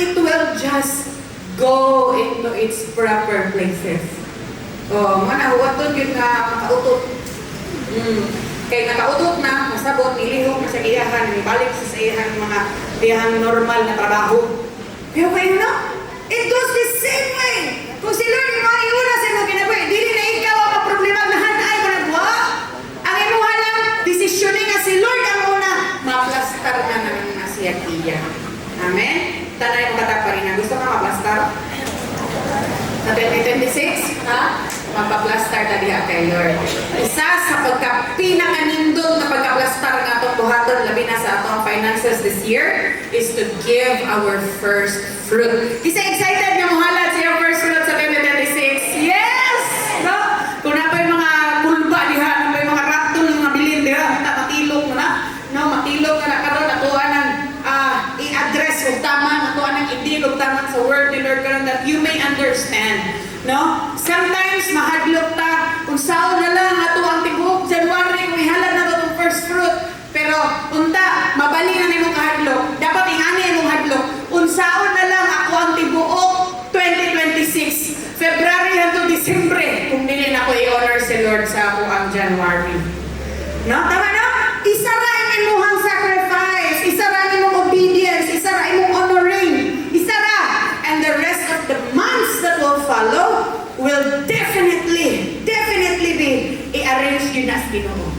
it will just go into its proper places. Oh, mana huwag yun nga makautot. Kaya nakautot na, masabot, nilihok na sa iyahan, ibalik sa iyahan mga iyahang normal na trabaho. Pero kayo na, it goes the same way. Kung si Lord yung mga iuna sa mga kinabuhi, dili na ikaw ang problema na hanay mo nagwa. Ang imuha lang, desisyonin nga si Lord ang una, maplastar na naman na siya iya. Amen? Tanay mo katak pa rin na. Gusto ka maplastar? Sa 2026, ha? Magpaplastar na diha kay Lord. Isa sa pagka-pinakanindot na pagka-plastar nga itong buhaton, labi na sa atong finances this year, is to give our first fruit. Isa excited nga muhalad sa iyong first fruit sa 2026? Yes! No? Kung na pa yung mga kulba diha, na pa yung mga ratol, mga bilin diha, matilog mo na. No? Matilog ka na karon, natuan ng i-address o tama, natuan ng idilog tama sa word ni Lord karon that you may understand. No? Sometimes mahadlok ta kung saan na lang ato ang tibuok January kung ihalad na itong first fruit. Pero unta, mabali na nimong kahadlok. Dapat ingani imong hadlok. Unsaon na lang ako ang tibuok 2026. February hangtod Disyembre kung dili na ko i-honor si Lord sa ako ang January. No? Tama na? Isa ra imong sacrifice, isa ra imong obedience, isa ra imong honoring, isa ra. And the rest of the months that will follow will definitely be i-arrange yun as Ginoo.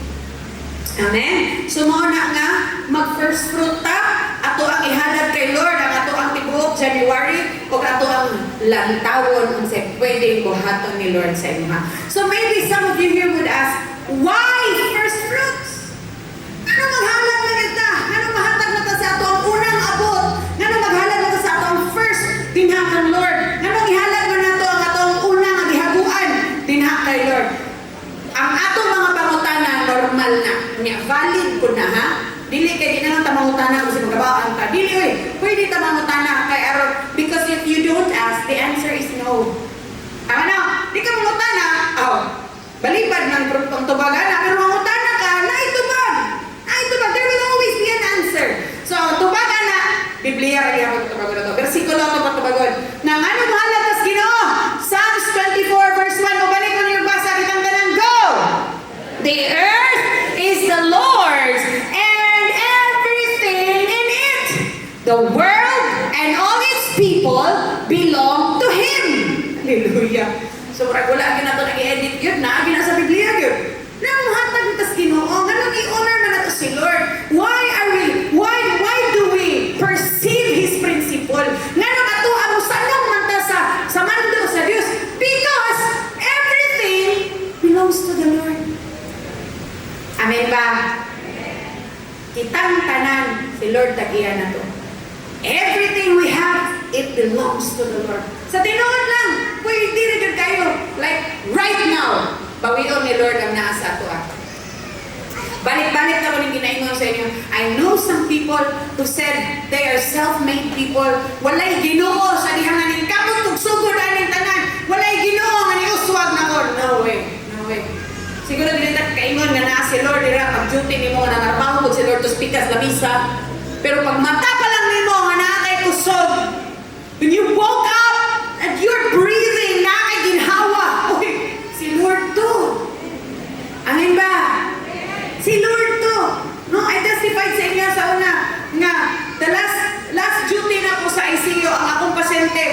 Amen? So mo na nga, mag-first fruit ta, ato ang ihalad kay Lord, ang ato ang tibuok January, o ato ang lantawon kung sa pwedeng buhaton ni Lord sa inyo. So maybe some of you here would ask, why first fruits? Ano maghalad na kita? Ano mahatag na ta sa ato ang unang abot? Ano maghalad na ta sa ato ang first dinhakan Lord? Ano ihalad mo na to ang atong unang gihaguan dinha kay Lord? Ang atong mga pangutana normal na. Nya valid ko na ha. Dili kay di na lang ta mangutana kung sa magabaan ta. Dili oy, pwede ta mangutana kay aron because if you don't ask, the answer is no. Ano? Di ka mangutana, balibad man ang tubagan na pero mangutana ka, na itubag. There will always be an answer. So, tubagan na, Biblia rin ako tubagon na to. Versikulo ito patubagon. Nang ano mahalat tas Ginoo? Psalms 24 verse 1. O balik ko niyo basa, kitang tanan, go! The earth is the Lord's and everything in it. The world and all its people belong to Him. Hallelujah. So, wala agad na ito nag-i-edit yun. Naagin na sa Biblia yun. Nang hatag tas Ginoo, ganun i-honor na nato si Lord. Why do we perceive His principle? Ganun ato ang usanong man ta sa mando sa Dios because everything belongs to the Lord. Amen ba? Kitang tanan si Lord tagiya na to. Everything we have, it belongs to the Lord. Sa tinuod lang, pwede rin kayo like right now. Bawion ni Lord ang nasa ato. Balik-balik na ko ng ginaingon sa inyo. I know some people who said they are self-made people. Walay Ginoo sa dihang naning kamot ug sugod aning tanan. Walay Ginoo nga niuswag na ko. No way. Siguro dili ta kaingon nga naa si Lord dira pag-duty nimo nga nangarbaho si Lord to speak as labisa. Pero pag mata pa lang nimo nga naa kay kusog. When you woke up and you're breathing, naa kay ginhawa. Uy, si Lord to. Amen ba? Si Lord to. No, I testified sa inyo sa una nga the last duty na ko sa ICU ang akong pasyente.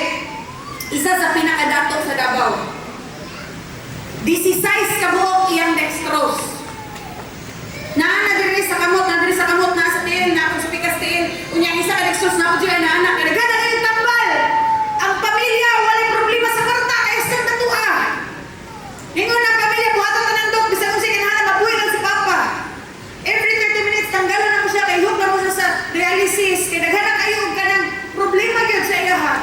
Isa sa pinakadato sa Davao. 16 kabuok iyang dextrose. Nadiri sa kamot na sa tiil, na akong sa pikas tiil. Unyang isa ka dextrose na ako dyan na anak. Nagana na yung tambal. Ang pamilya, walang problema sa karta. Kaya sa tatua. Hingon ang pamilya, buhatan ka ng dog. Bisa kung siya kinahanap, mabuhay lang si Papa. Every 30 minutes, tanggalan na mo siya. Kaya hook na mo siya sa dialysis. Kaya naghanap kayo ka ng problema yun sa iya ha.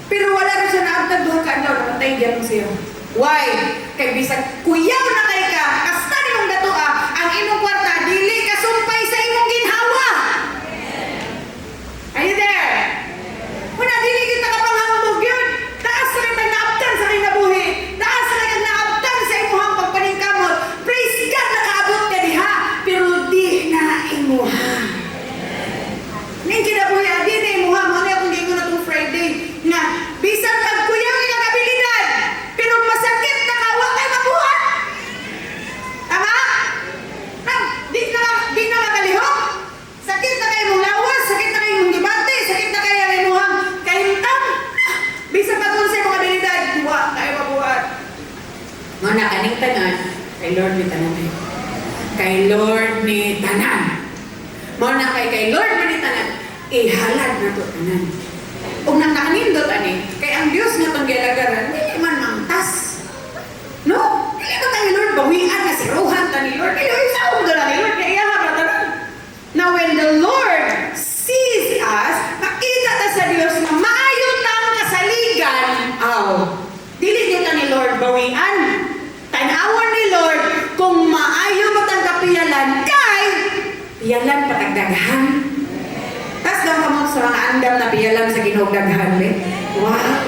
Pero wala rin siya naabtag doon ka. Namatay dyan mo siya. Why? Kaya bisag kuyaw na kay ka. Kasta ni mong datua. Ang imong kwarta, dili ka sumpay sa imong ginhawa. Are you there? Una, dili kita kapanghambog yun. Taas na kita naabtan sa kinabuhi. Taas na kita naabtan sa imuhang pagpaningkamot. Praise God, nakaabot ka diha. Pero di na imuha. Ning kinabuhi, di na imuha. Muna akong gingon na itong Friday. tanan, kay Lord ni tanan. Kay Lord ni tanan. Mao na kay Lord ni tanan, ihalad na to tanan. Kung nang nakanindot ani, kay ang Dios nga tong gialagaran, dili man mangtas. No? Dili man tayo Lord bawian na siruhan ta ni Lord. Kaya isaw do ni Lord kay iya ra tanan. Now when the Lord sees us, makita ta sa Dios na maayo tang kasaligan. Dili dito ni Lord bawian. Tanawon ni Lord kung maayo mo tang kapiyalan kay piyalan patagdaghan. Tas daw kamot sa mga andam na piyalan sa Ginoo daghan be. Wow.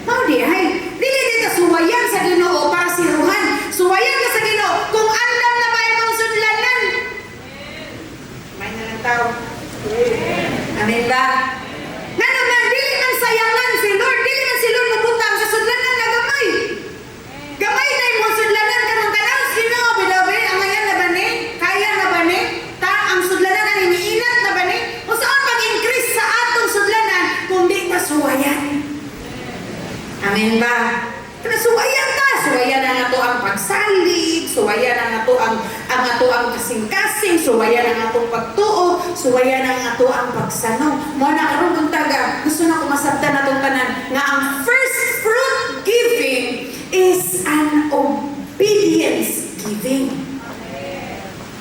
Mao di ay dili dito suwayan sa Ginoo para siruhan. Suwayan ka sa Ginoo kung andam na ba imong sudlanan. May nalang tao. Amen ba? Nga naman, dili man sayangan si Lord. Dili man si Lord mabutang sa sudlanan na gamay. Gamay na yung sudlanan ka ng tanaw. Sino, bilabi? Ang ayan na ba ni? Kaya na ba ni? Ang sudlanan na iniinat na ba ni? O saan pag-increase sa atong sudlanan kung di ta suwayan? Amen ba? Pero suwayan ta. Suwayan na nga to ang pagsalig. Suwayan na nga to ang ato ang kasing-kasing. Suwayan na nga to pagtuo. Suwayan na nga to ang pagsanong. Mo na karon kung taga, gusto na ko masabtan na tong tanan nga ang first fruit giving is an obedience giving.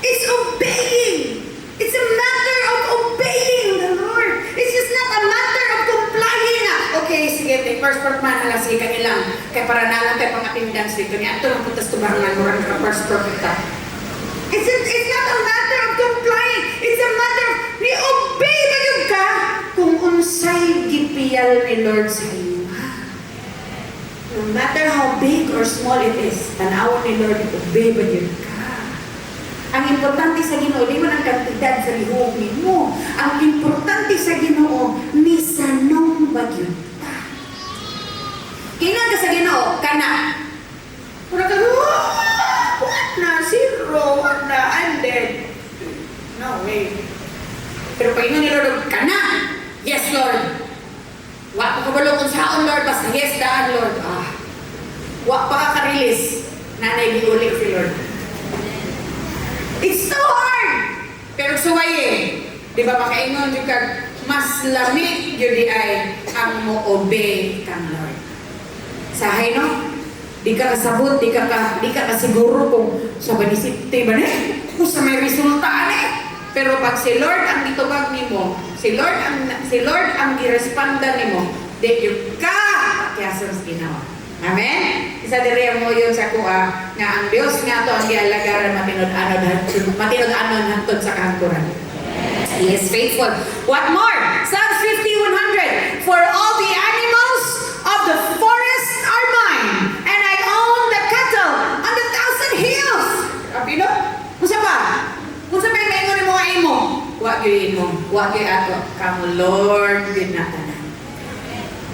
It's obeying. It's a matter of obeying the Lord. It's just not a matter of complying na. Okay, sige, take first fruit man lang, sige kanilang. Kaya para nalang tayo pang attendance dito niya. Ito lang puntas tubarangan mo rin ka first fruit ito. It's not a matter of complying. It's a matter of ni-obey ba yung ka kung unsay gipiyal ni Lord sa iyo. No matter how big or small it is, tanawan ni Lord, obey ba yung ka? Ang importante sa Ginoo, di man ang kantidad sa lihok mo. Ang importante sa Ginoo, ni sanong ba yun ka? Kina ka sa Ginoo, kana. Mura ka, what na, zero, what na, I'm dead. No way. Pero pag ni Lord, kana. Yes, Lord. Wa pa kabalo kung saan, Lord, basta yes, daan, Lord. Wa pa ka-release. Nanay, giulik si Lord. It's so hard! Pero suwaye. Di ba makaingon yung mas lamig yun di ay ang mo-obey kang Lord. Sahay no? Di ka kasabot, di ka kasiguro kung sa banisipte ba ne? Kung sa may resulta ne? Pero pag si Lord ang ditubag ni mo, si Lord ang giresponda ni mo, di yung ka pakyasa sa ginawa. Amen? Isa diri mo yun sa kuha nga ang Dios nga to ang gialagaran matinud-anon hangtod sa kahangturan. He is faithful. What more? Psalms 50:100. For all the animals of the forest are mine, and I own the cattle on 1,000 hills. Abi no? Unsa pa? Unsa pa maingon mo nga imo? Wa gyud imo. Wa gyud ato. Kamo Lord gyud na tanan.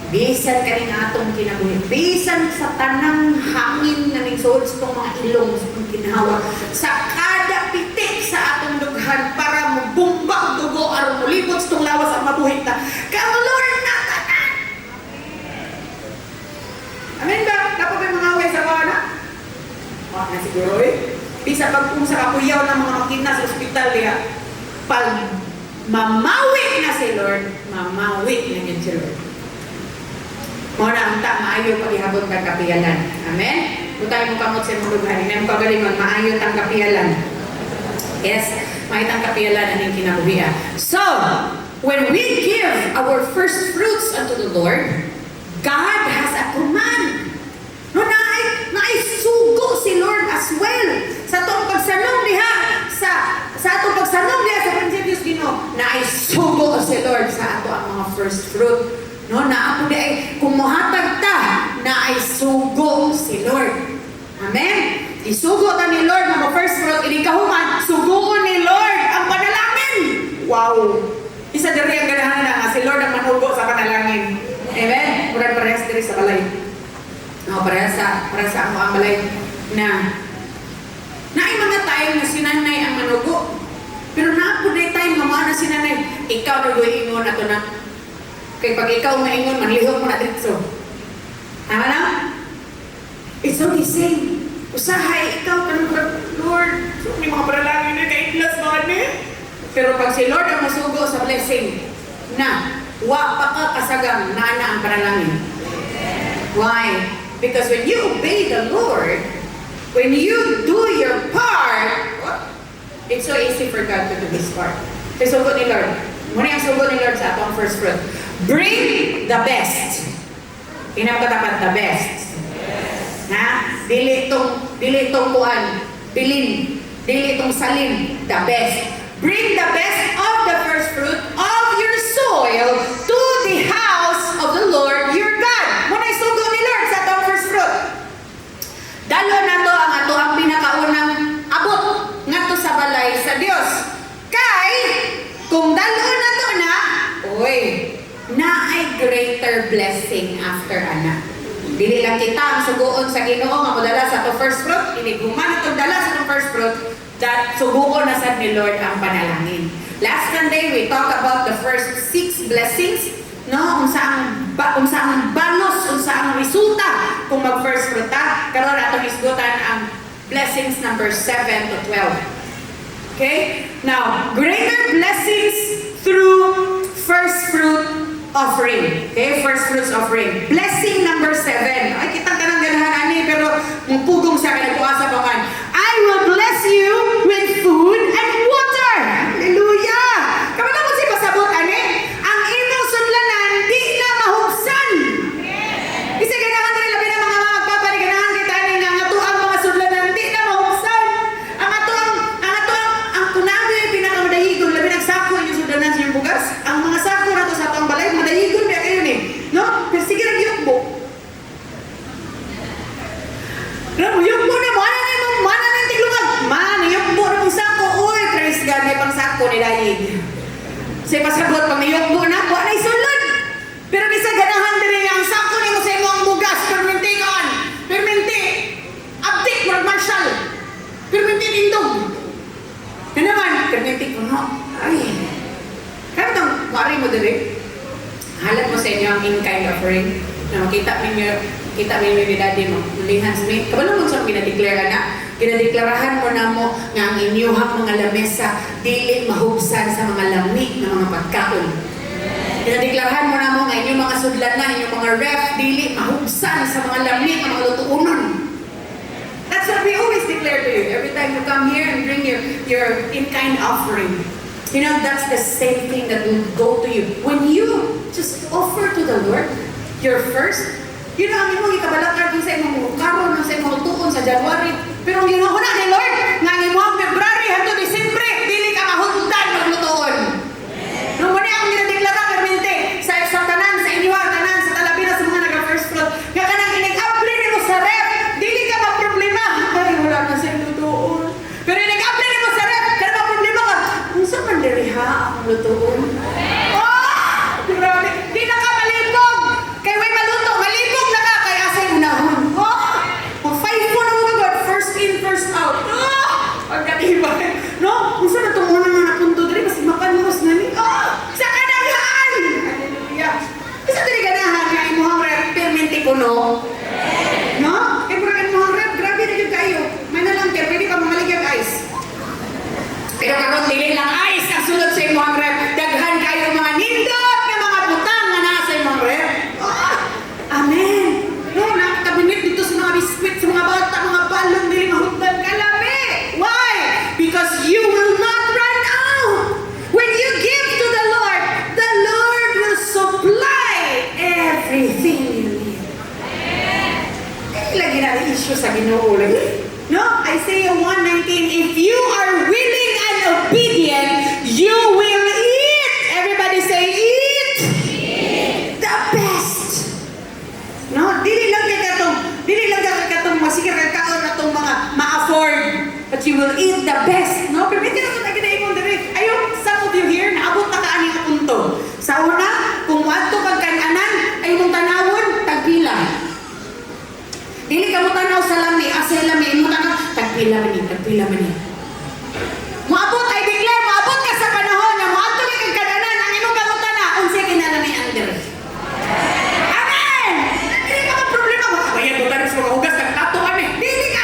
Bisan kaning atong kinabuhi, bisan sa tanang hangin na nagsuod sa itong mga ilong sa itong kinhawa, sa kada pitik sa atong dughan para mabumba dugo aron mulibot sa itong lawas ang mabuhi ta. Kamo Lord na tanan! Amen ba? Dapat may mga away sa kawana? Na siguro eh. Bisa pag kung sa kapuyaw ng mga makina sa ospital niya, pag mamawi na si Lord, mamawi na yun si Lord. Muna ang maayo pagihapon kang kapiyalan. Amen? Kung tayo mong kamot sa mulugan, hindi mo kagalingon, maayo tang kapiyalan. Yes, maayo tang kapiyalan ang kinabuhian. So, when we give our first fruits unto the Lord, God has a command. No, naisugo si Lord as well. Sa itong pagsanong diha, sa itong pagsanong diha sa prinsipyos Ginoo, naisugo si Lord sa ato ang mga first fruit. No, naapo di ay kumuhatag ta na ay sugo si Lord. Amen? Isugo ta ni Lord na first fruit, inikahuman, suguon ni Lord ang panalangin. Wow! Isa diri ang ganahan na nga, si Lord ang manugo sa panalangin. Amen? Murag parehas diri sa balay. No, parehas sa ako ang balay na naay mga time na sinanay ang manugo. Pero naapo di time nga na sinanay, ikaw na ingon ato na. Kaya pag ikaw maingon, manlihok mo na dito. Tama na? It's all the same. Usahay, ikaw, Lord, may mga panalangin na kaitlas mga ni. Pero pag si Lord ang masugo sa blessing, na, wa pa ka kasagang na ang panalangin. Why? Because when you obey the Lord, when you do your part, it's so easy for God to do His part. Kaya sugo ni Lord. Muna yung sugo ni Lord sa atong first fruit. Bring the best. Pinapatapat the best. Ha? Dili itong kuan. Bilin. Dili itong salin. The best. Bring the best of the first fruit of your soil to the house of the Lord your God. Muna yung sugo ni Lord sa atong first fruit. Dalo na to ang ato ang pinakaunang abot ngadto sa balay sa Dios. Kay kung dalo na to na, na ay greater blessing after ana. Dili lang kita ang suguon sa Ginoo nga modala sa to first fruit, ini guman itong dala sa to first fruit, that suguon na sad ni Lord ang panalangin. Last Sunday we talk about the first 6 blessings, no? Unsa ang banos, unsa ang resulta kung mag first fruit ta. Karon atong isgutan ang blessings number 7 to 12. Okay? Now, greater blessings through first fruit offering. Okay? First fruits offering. Blessing number 7. Ay, kitang kanang ganahan ani, pero mupugong siya kaya nagpuasa pa man. I will bless you with food and water. Hallelujah! Kamala mo si pasabot ani? Ang imong sudlanan di na mahubsan. Kasi ganahan nila labi na mga magpapa ni ganahan kita ni nga ato ang mga sudlanan di na mahubsan. Ang kunabi pinakamadahigon labi nagsako yung sudlanan sa iyong bugas. Ang mga sako na to sa atong balay madahigon ba kayo ni? No? Pero sige lang yukbo. Yukbo na mo mana na tiglungag. Man, yukbo na mong sako. Uy, praise God, may pang sako ni Dayig. Say pasabot pag may yukbo na, kuha na isulod. Pero bisa ganahan din ang sako ni mo sa imong bugas. Perminti kaan. Perminti. Update, murag marshal. Perminti indog. Yan naman, perminti ko, no? Ay. Kaya itong, kuwari mo din halat mo sa inyo ang in-kind offering na makita ninyo ni Daddy mo, ulihan sa may, kabalo mo sa ginadeklara na, ginadeklaraan mo na mo nga ang inyuhang mga lamesa dili mahubsan sa mga lamig na mga pagkaon. Ginadeklaraan mo na mo nga inyong mga sudlanan, inyong mga ref, dili mahubsan sa mga lamig na mga lutuunon. That's what we always declare to you every time you come here and bring your in-kind offering. You know, that's the same thing that will go to you. When you just offer to the Lord your first, you know, amin mo, ikabalakar din sa imong karon, sa imong tuon sa January. Pero ang ginoo na ni Lord, nga ang imong February hangtod Disyembre, dili ka mahundan maglutoon. Nung muna akong ginadeklara, permente, sa tanan, sa inyo, tanan, sa talabina, sa mga naga-first fruit, nga ka nang inig-apply mo sa ref, dili ka ma-problema. Ay, wala na sa lutoon. Pero inig-apply mo sa ref, kaya ma-problema ka. Unsa man diri ha ang lutoon? Grabe, di na ka malibog. Kaya way maluto, malibog na ka. Kaya asay unahon. Mag-5 mo na mo God. First in, first out. Pagkatiba. No? Kung saan na itong unang mga napunto dali, kasi makanmos na ni. Sa kanagahan! Hallelujah. Kasi dali ganahan nga imuhang rep, permente ko no? No? Kaya mura imuhang rep, grabe na yun kayo. May nalang kaya, pwede ka mamaligyan ice. Pero karon dili lang ice ang sulod sa imuhang rep. Daghan kayo mga nindot nga mga butang nga nasa imong rep. Amen. No, nakakabinit dito sa mga biskwit, sa mga bata, mga balon, dili mahugdan kalami. Why? Because you will not run out. When you give to the Lord will supply everything you need. Lagi na issue sa Ginoo lagi. No, Isaiah 1:19, if you are willing and obedient, you will eat. Everybody say eat. The best. No, dili lang katong masikir ka kaon atong mga ma-afford, but you will eat the best. No, pero hindi na kita imong diri. Ayo, some of you here naabot na kaani nga punto. Sa una, kung adto kag kan-anan ay imong tanawon tagpila. Dili ka mo tanaw sa lami, asa lami mo tanaw tagpila man ni. Moabot ay declare, moabot ka sa panahon na moadto kay kag-anan ang imong kamutan na unsay kinahanglan ni under. Amen. Dili ka problema mo kabayad mo tanis mga hugas kag plato ani. Dili ka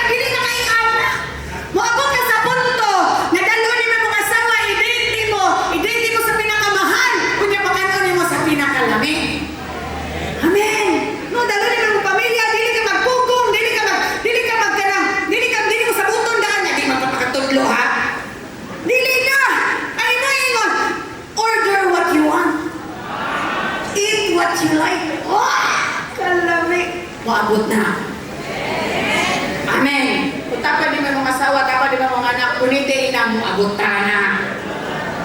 moabot na. Amen. Kung dapat di mo mga asawa, dapat di mo mga anak, kuniti na moabot na.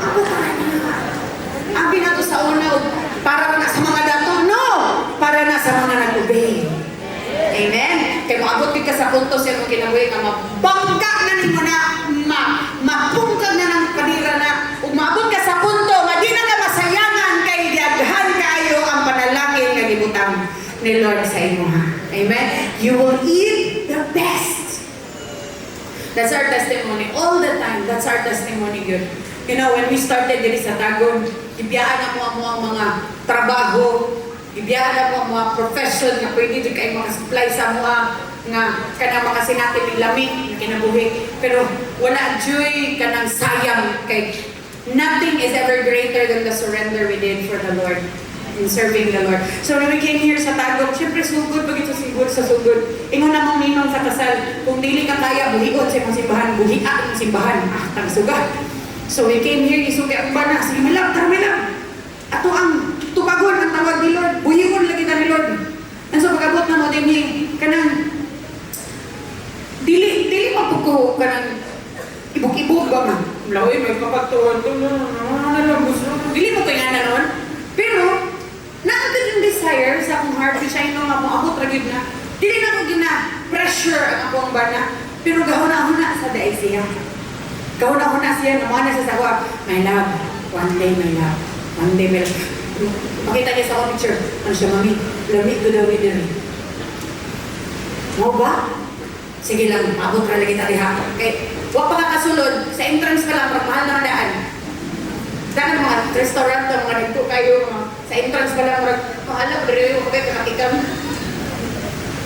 Abot na. Abi na to sa una, para na sa mga dato? No! Para na sa mga nag-obey. Amen? Kaya maabot ka sa punto siya kung kinabuhi ka, mabangga na ni mo na, mapungkag na ng panira na, umabot ka sa punto, madi na ka masayangan kay diaghan kayo ang panalangin na gibutang ni Lord sa imo ha. Amen? You will eat the best. That's our testimony. All the time, that's our testimony, good. You know, when we started diri sa Tagum, ibiyaan na mo ang mga trabaho, ibiyaan na mo ang mga profession na pwede din kayo makasupply sa mga nga kanang makasinati ng lamig na kinabuhi. Pero wala joy kanang sayang kay nothing is ever greater than the surrender we did for the Lord in serving the Lord. So when we came here sa Tagum, syempre sugod bagito siguro sa sugod. Ingon na mong ninong sa kasal, kung dili ka kaya buhion sa imong simbahan, buhian ang simbahan. Tang sugat. So we came here, isugi ang bana, sige milang, tara milang. Ato ang tupagon ang tawag ni Lord, buhion lagi ta ni Lord. And so pag-abot na mo din kanang dili mapuko kanang ibog-ibog ba man. Laway may kapagtuwan to, dili mo kaya na noon. Pero naagad yung desire sa akong heart, siya yung nga mo abot ragid na. Dili na ko gina-pressure ang akong bana, pero gahuna-huna sa daig siya. Kahuna-huna siya, naman na sa sawa, my love, one day my love, one day my love. Makita niya sa akong picture, ano siya, mami, lamig ko daw din. Mo ba? Sige lang, abot ra lagi tayo ha. Okay, huwag pa kakasulod, sa entrance pa lang, mahal na daan. Daan mga restaurant, mga nagpo kayo, sa entrance pa lang, mahal na, pero yung okay, kakakikam.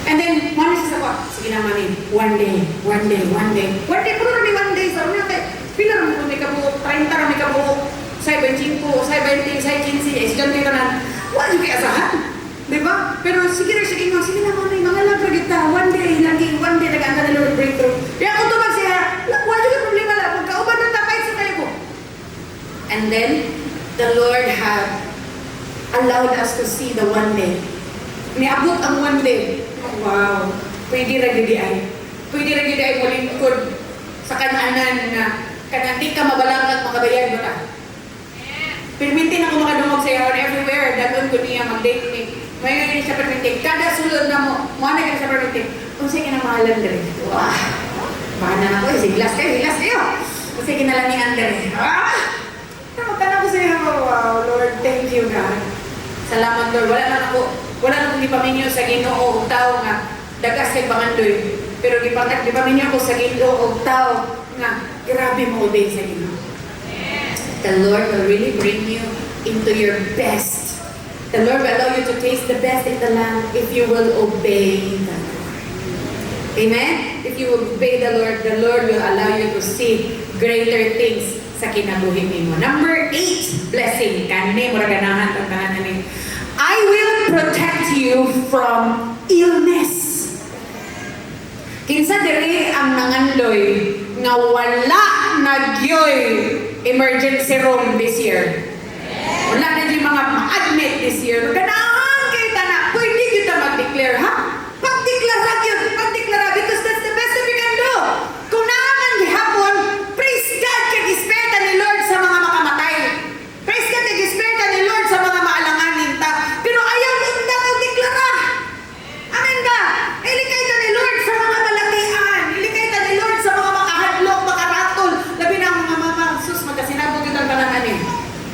And then, one is sa sawa, sige na mami, one day, puro rin one day, sa una kay, pila rin mo may kabuok, 30 rin may kabuok, say 25, say 20, say 15, estudyante ka na, wala yung kaya asahan, diba? Pero sige na mami, mga lang kita, one day, nag-anda na Lord breakthrough. Kaya kung tumag siya, wala yung problema lang, magkauban ng tapay sa tayo ko. And then, the Lord had allowed us to see the one day. Niabot ang one day. Wow, pwede ragidi ay mo lingkod sa kananan na kanang di ka mabalangat makabayan mo ta. Permintin ako makadungog sa iyo everywhere, dagon ko niya mag-date me. May siya permintin, kada sulod na mo na siya permintin. Kung sige na mahalan dere. Wow, baka na ako, hilas kayo. Kung sige na lang ni Andre. Tanong ko sa iyo, wow, Lord, thank you God. Salamat Lord, wala na kong gipaminyo sa Ginoo og tao nga dagas kay pangandoy. Pero gipaminyo ko sa Ginoo og tao nga grabe mo obey sa Ginoo. The Lord will really bring you into your best. The Lord will allow you to taste the best in the land if you will obey the Lord. Amen? If you obey the Lord will allow you to see greater things sa kinabuhi nimo. Number 8, blessing. Kani mo ra ganahan tang tanan ni. I will protect you from illness. Kinsa diri ang nangandoy nga wala nagyoy emergency room this year. Wala na di mga ma-admit this year. Ganahan kay tanan, pwede kita mag-declare ha? Pag-declara because that's the best that we can do. Kung naman gihapon, praise God kay gispeta ni Lord sa mga makamatay. Praise God kay gispeta ni Lord sa mga maalanganin ta. Pero ayaw nila mag-deklara. Amen ba? Ilikay ka ni Lord sa mga malakian. Ilikay ka ni Lord sa mga makahadlok, makaratol. Labi na mga mama, sus, magkasinabog yung talangan eh.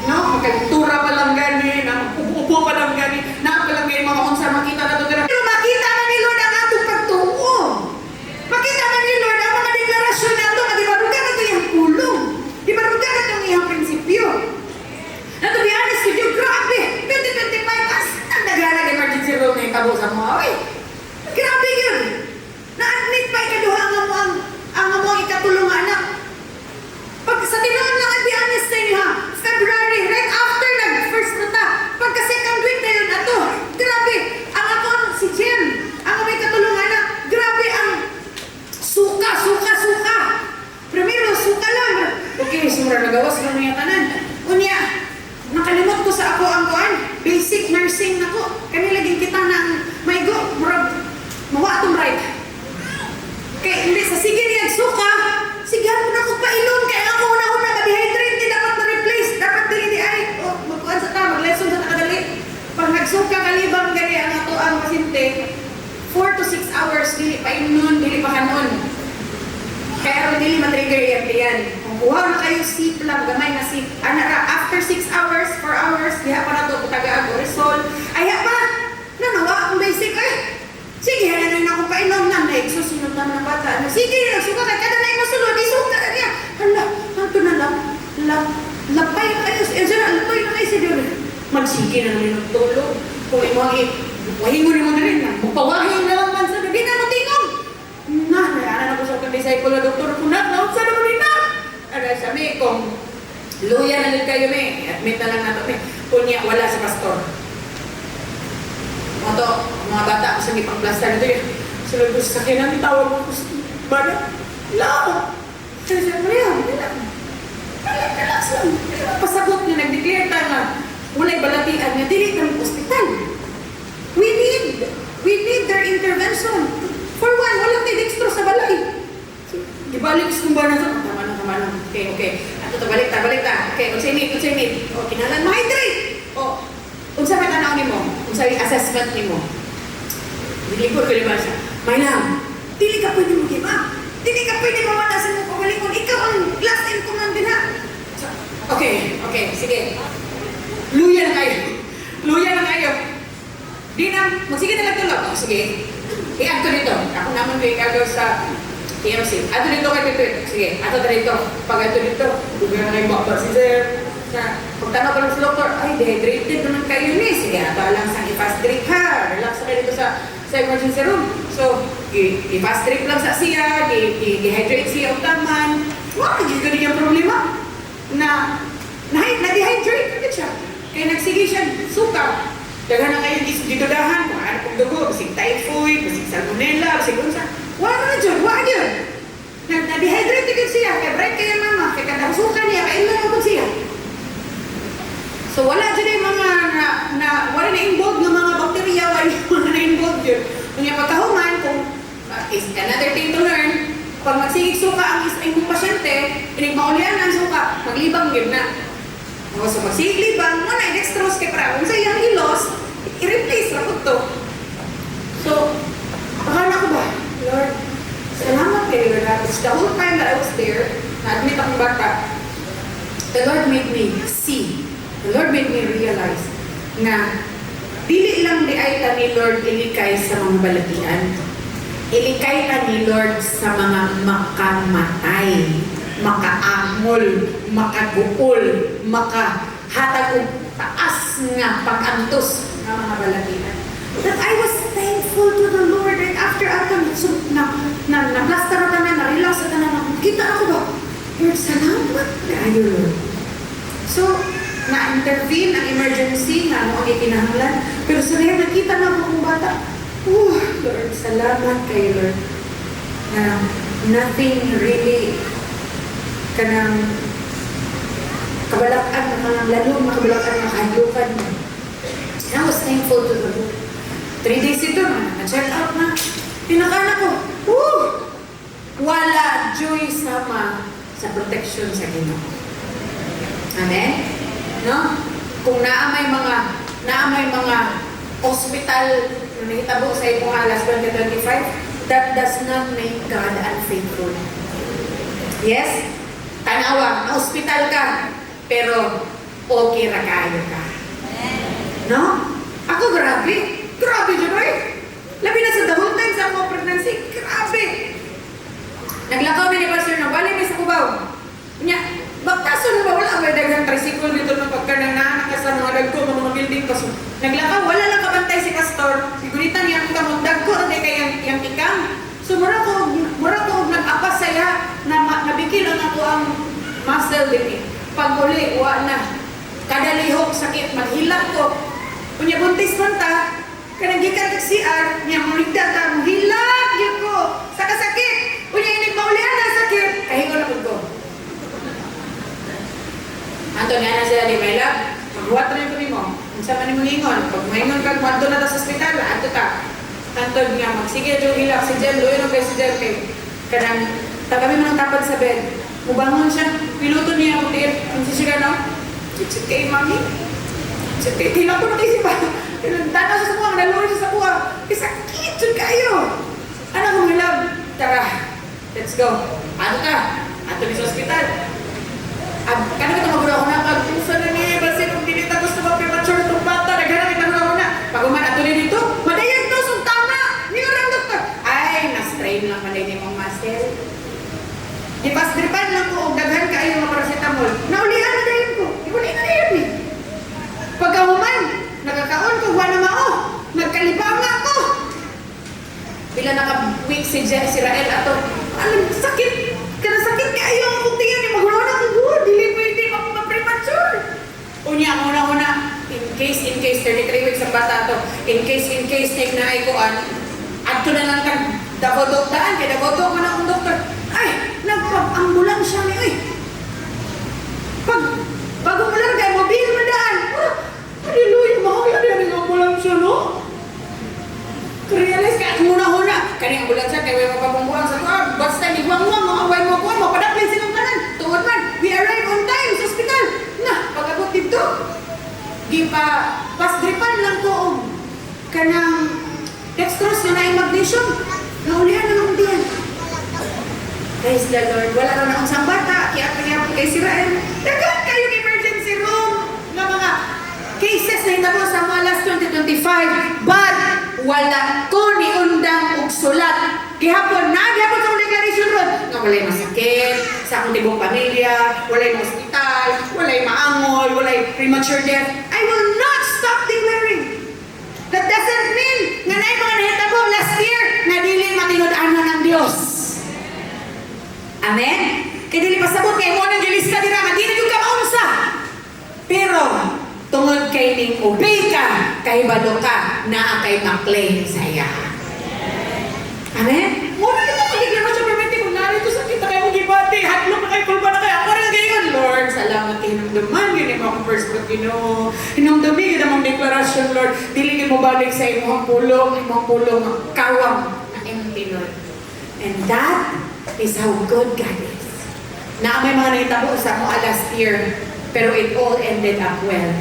No? Magkatura pa lang gani, upo pa lang gani, pa lang gani, mga unsar makita na ito. Pero makita na ni Lord ang atong pagtuo. Makita na ni Lord ang mga deklarasyon na ito, madibarugan na ito yung kulong. Dibarugan na ito yung prinsipyo. Na to be honest with you, grabe! 2025, as ang naglalag emergency room na yung tabo sa mga, oy! Grabe yun! Na-admit pa ikaduha ang among ikatulong anak. Pag sa tinuon lang, I'll be honest sa inyo ha, February, right after nag-first na ta, pagka second week na yun, ato, grabe! Ang akong si Jen, ang may katulong anak, grabe ang suka! Primero, suka lang. Okay, sumura nagawas na mga tanan. Unya, nakalimot ko sa ako ang kuan, basic nursing na ko. Kani laging kita ng may go, murag mawa itong right. Kaya hindi, sa sige niya, suka, sige ako na kong painom, kaya ako una-una ma-dehydrate, dapat ma-replace, dapat dili ay, magkuhan sa ta, mag-lesson sa nakadali. Pag nagsuka kalibang gani ang ato ang masinte, 4 to 6 hours, dili pa inon, dili pa kanon. Kaya rin dili matrigger yan. Kung kuha na kayo sip lang, gamay na sip. After 6 hours, 4 hours, diha pa na ito, putagaan o resol. Ay, pa! Nanawa akong basic, sige, ano na akong painom na, susunod naman ng bata. Sige, nagsuka ka, kada na yung masunod, isuka na niya. Hala, ito na lang, lapay na kayo, lapay na kayo sa Diyo. Magsige na namin ng tulog. Kung wahingon mo na rin, magpawahin na lang man sa Diyo, di na matingog. Naanan ako sa disciple na doktor ko na, naunsa na mo rin na. Sabi kong, luya na rin kayo, admit na lang nato, kunya, wala sa pastor. Mga bata ko sa ipang-plaster nito yun. Sabi ko sa akin, ang tawag ko sa bana, lao! Sabi siya, Mariam, relax lang. Pasabot niya, nag-declare tayo na wala'y balatian niya, dili kami hospital. We need their intervention. For one, walang dextro sa balay. So, gibalik sa kumbana sa, tama na. Okay. Ato to, balik ta. Okay, unsay need. O, kinalan mo, hydrate! O, unsa may tanaw ni mo? Unsa yung assessment ni mo? Dilipod ko naman siya. Maylam, dili ka pwede mag-give up. Dili ka pwede mawala sa mong pagalikon. Ikaw ang last in command din ha. So, okay, sige. Luya na kayo. Di na, magsige na lang tulog. Sige. I-add ko dito. Ako naman ko i-add sa TMC. Add dito kay Tito. Sige, add dito. Pag add dito, bugyan na yung bakba si Sir. Pagtanong ko lang sa doktor, ay, dehydrated naman kayo ni. Sige, ato lang sa i-fast drip ha. Relax na kayo dito sa emergency room. So, i-fast drip lang sa siya, i-dehydrate siya o taman. Wow, hindi ko yung problema. Na-dehydrate agad siya. Kaya nagsige siya, suka. Daghan na kayo dito dahan, kung ano kong dugo, basig typhoid, basig salmonella, basig unsa. Wala na dyan, wala dyan. Na-dehydrate agad siya, kaya break kayo mama, kaya kadang suka niya, kaya ilan agad siya. So wala dyan yung mga wala na involved ng mga bakterya, wala na involved yun. Kung yung pagkahuman, kung is another thing to learn, pag magsigig suka ang isang pasyente, inigmaulian ng suka, maglibang yun na. So magsigig libang, mo na i-dextrose kay para kung sa iyang ilos, i-replace na po to. So, akala ko ba, Lord, salamat kayo na. It's the whole time that I was there, na-admit akong bata, the Lord made me see. The Lord made me realize na dili lang di ay ta ni Lord ilikay sa mga balatian. Ilikay ta ni Lord sa mga makamatay, makaamol, makaguol, makahatag og taas nga pag-antos ng mga balatian. That I was thankful to the Lord and after na-plaster na na-relax na kita ako ba? Lord, salamat kayo Lord. So, na-intervene ang emergency na ano ang ikinahanglan. Pero sa ngayon, nakita na akong bata. Lord, salamat kayo, Lord. Nothing really kanang kabalakan na kanang lalong makabalakan na kahadlukan. I was thankful to the Lord. 3 days ito na-check out na. Pinakana ko, wala joy sama sa protection sa Ginoo. Amen? No? Kung naamay mga hospital na nahitabo sa imong alas 2025, that does not make God unfaithful. Yes? Tanawa, na-hospital ka, pero okay ra kayo ka. No? Ako grabe dyan oy. Labi na sa the whole time sa akong pregnancy, grabe. Naglakaw ni Pastor na, bali may sa Cubao. Baktason ba wala may daghang tricycle dito ng pagkananaan ka sa mga dagko mga building kaso naglakaw wala lang kabantay si pastor siguritan niya kung dagko ang kay yang tikang so mura ko nag-apas saya na nabikil ang ako ang muscle din pag uli wa na kada lihok sakit maghilak ko kunya buntis man ta kanang gikan kag CR niya muligda ta hilak gyud ko sa kasakit kunya inig maulian na sakit kahingon na pud ko. Anto nga na sila ni Maylab, maghuwat rin ko mo. Kung saan man mo hingon, pag mahingon ka, kung anto na ta sa ospital, anto ka. Tantod nga, magsige yung hilak, si Jem, luyo nung kay si Jem, kanang, tagami mo ng tapad sa bed. Mubangon siya, piluto niya ako tiyan, ang sisiga na, it's okay, mami. It's okay, tila ko na kayo siya. Tanaw siya sa kuha, naluwi siya sa kuha. Kisakit, yun kayo. Ano kong hilam? Tara, let's go. Ano ka? Ato ni sa ospital. Kano kita magura ko na, pag-usa na niya, basi kung dinita gusto mo premature itong bata, naghanap kita magura ko na. Pag-uman, ato ni dito, madiagnose ang tama. Hindi ko lang doktor. Ay, na-strain lang pala ni mong muscle. Ipasdripan lang ko, daghan ka yung mga paracetamol. Naulihan na dahil ko. Ikunin na yun eh. Pagkahuman, nagkakaon ko, wala mao. Nagkalibanga ko. Bila naka-week si Rael ato, alam, sakit. Kana sakit kayo ang kuntingan ni magulona ko. Dili pwede mag-premature. Unya, una-una, in case, 33 weeks ang bata to. In case, na ay kuan, ato na lang kang dagodok-daan. Kaya dagodok ko na akong doktor. Ay, nagpag-ambulansya ni, uy. Bago mo lang kayo, mobile madaan. Hallelujah, mahal yan yung ambulansya, no? Realize ka, muna-huna. Kani ambulansya, kaya may mapapambuang sa kuha. Basta ni Huang-Huang, makaway mo kuha, mapadaplin silang kanan. Tuod man, we arrive on time sa ospital. Na, pag-abot dito. Pasdripan lang ko, kanang dextrose na na magnesium. Naulihan na lang diyan. Praise the Lord. Wala na akong sang bata. Kaya kay si Rael. Dagat kayo emergency room ng mga cases na hitabo sa mga last 2025. But wala ko ni undang og sulat. Gihapon sa declaration road. Nga walay masakit sa akong tibong pamilya, walay hospital, walay maangol, walay premature death. I will not stop declaring. That doesn't mean nga na mga nahitabo last year na dili matinud-anon ng Diyos. Amen? Kaya dili pasabot kay mo nang gilista dira, nga di na yung kamaunsa. Pero, tungod kay ning obey ka, kay balo ka, na kay maklaim sa iya. Amen? Muna nito magiging mo siya permiti kung narito sa kita kayo gibati, hatlong na kayo, kulpa na kayo, ako rin gayon. Lord, salamat kayo hinamdaman, yun yung mga first book, hinamdami, yun ang deklarasyon, Lord. Diligin mo balik sa imong pulong, kawang na imong tinod. And that is how good God is. Na may mga naitabo sa mo last year, pero it all ended up well.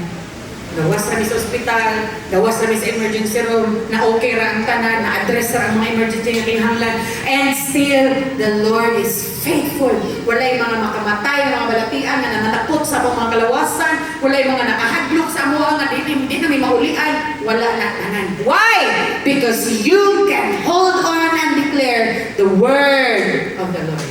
Gawas kami sa ospital, gawas kami sa emergency room, na okay ra ang tanan, na-address ra ang mga emergency na kinahanglan, and still, the Lord is faithful. Walay mga makamatay, mga balatian na nanatapot sa mga kalawasan, walay mga nakahadlok sa amuha nga hindi na may maulian, wala na tanan. Why? Because you can hold on and declare the word of the Lord.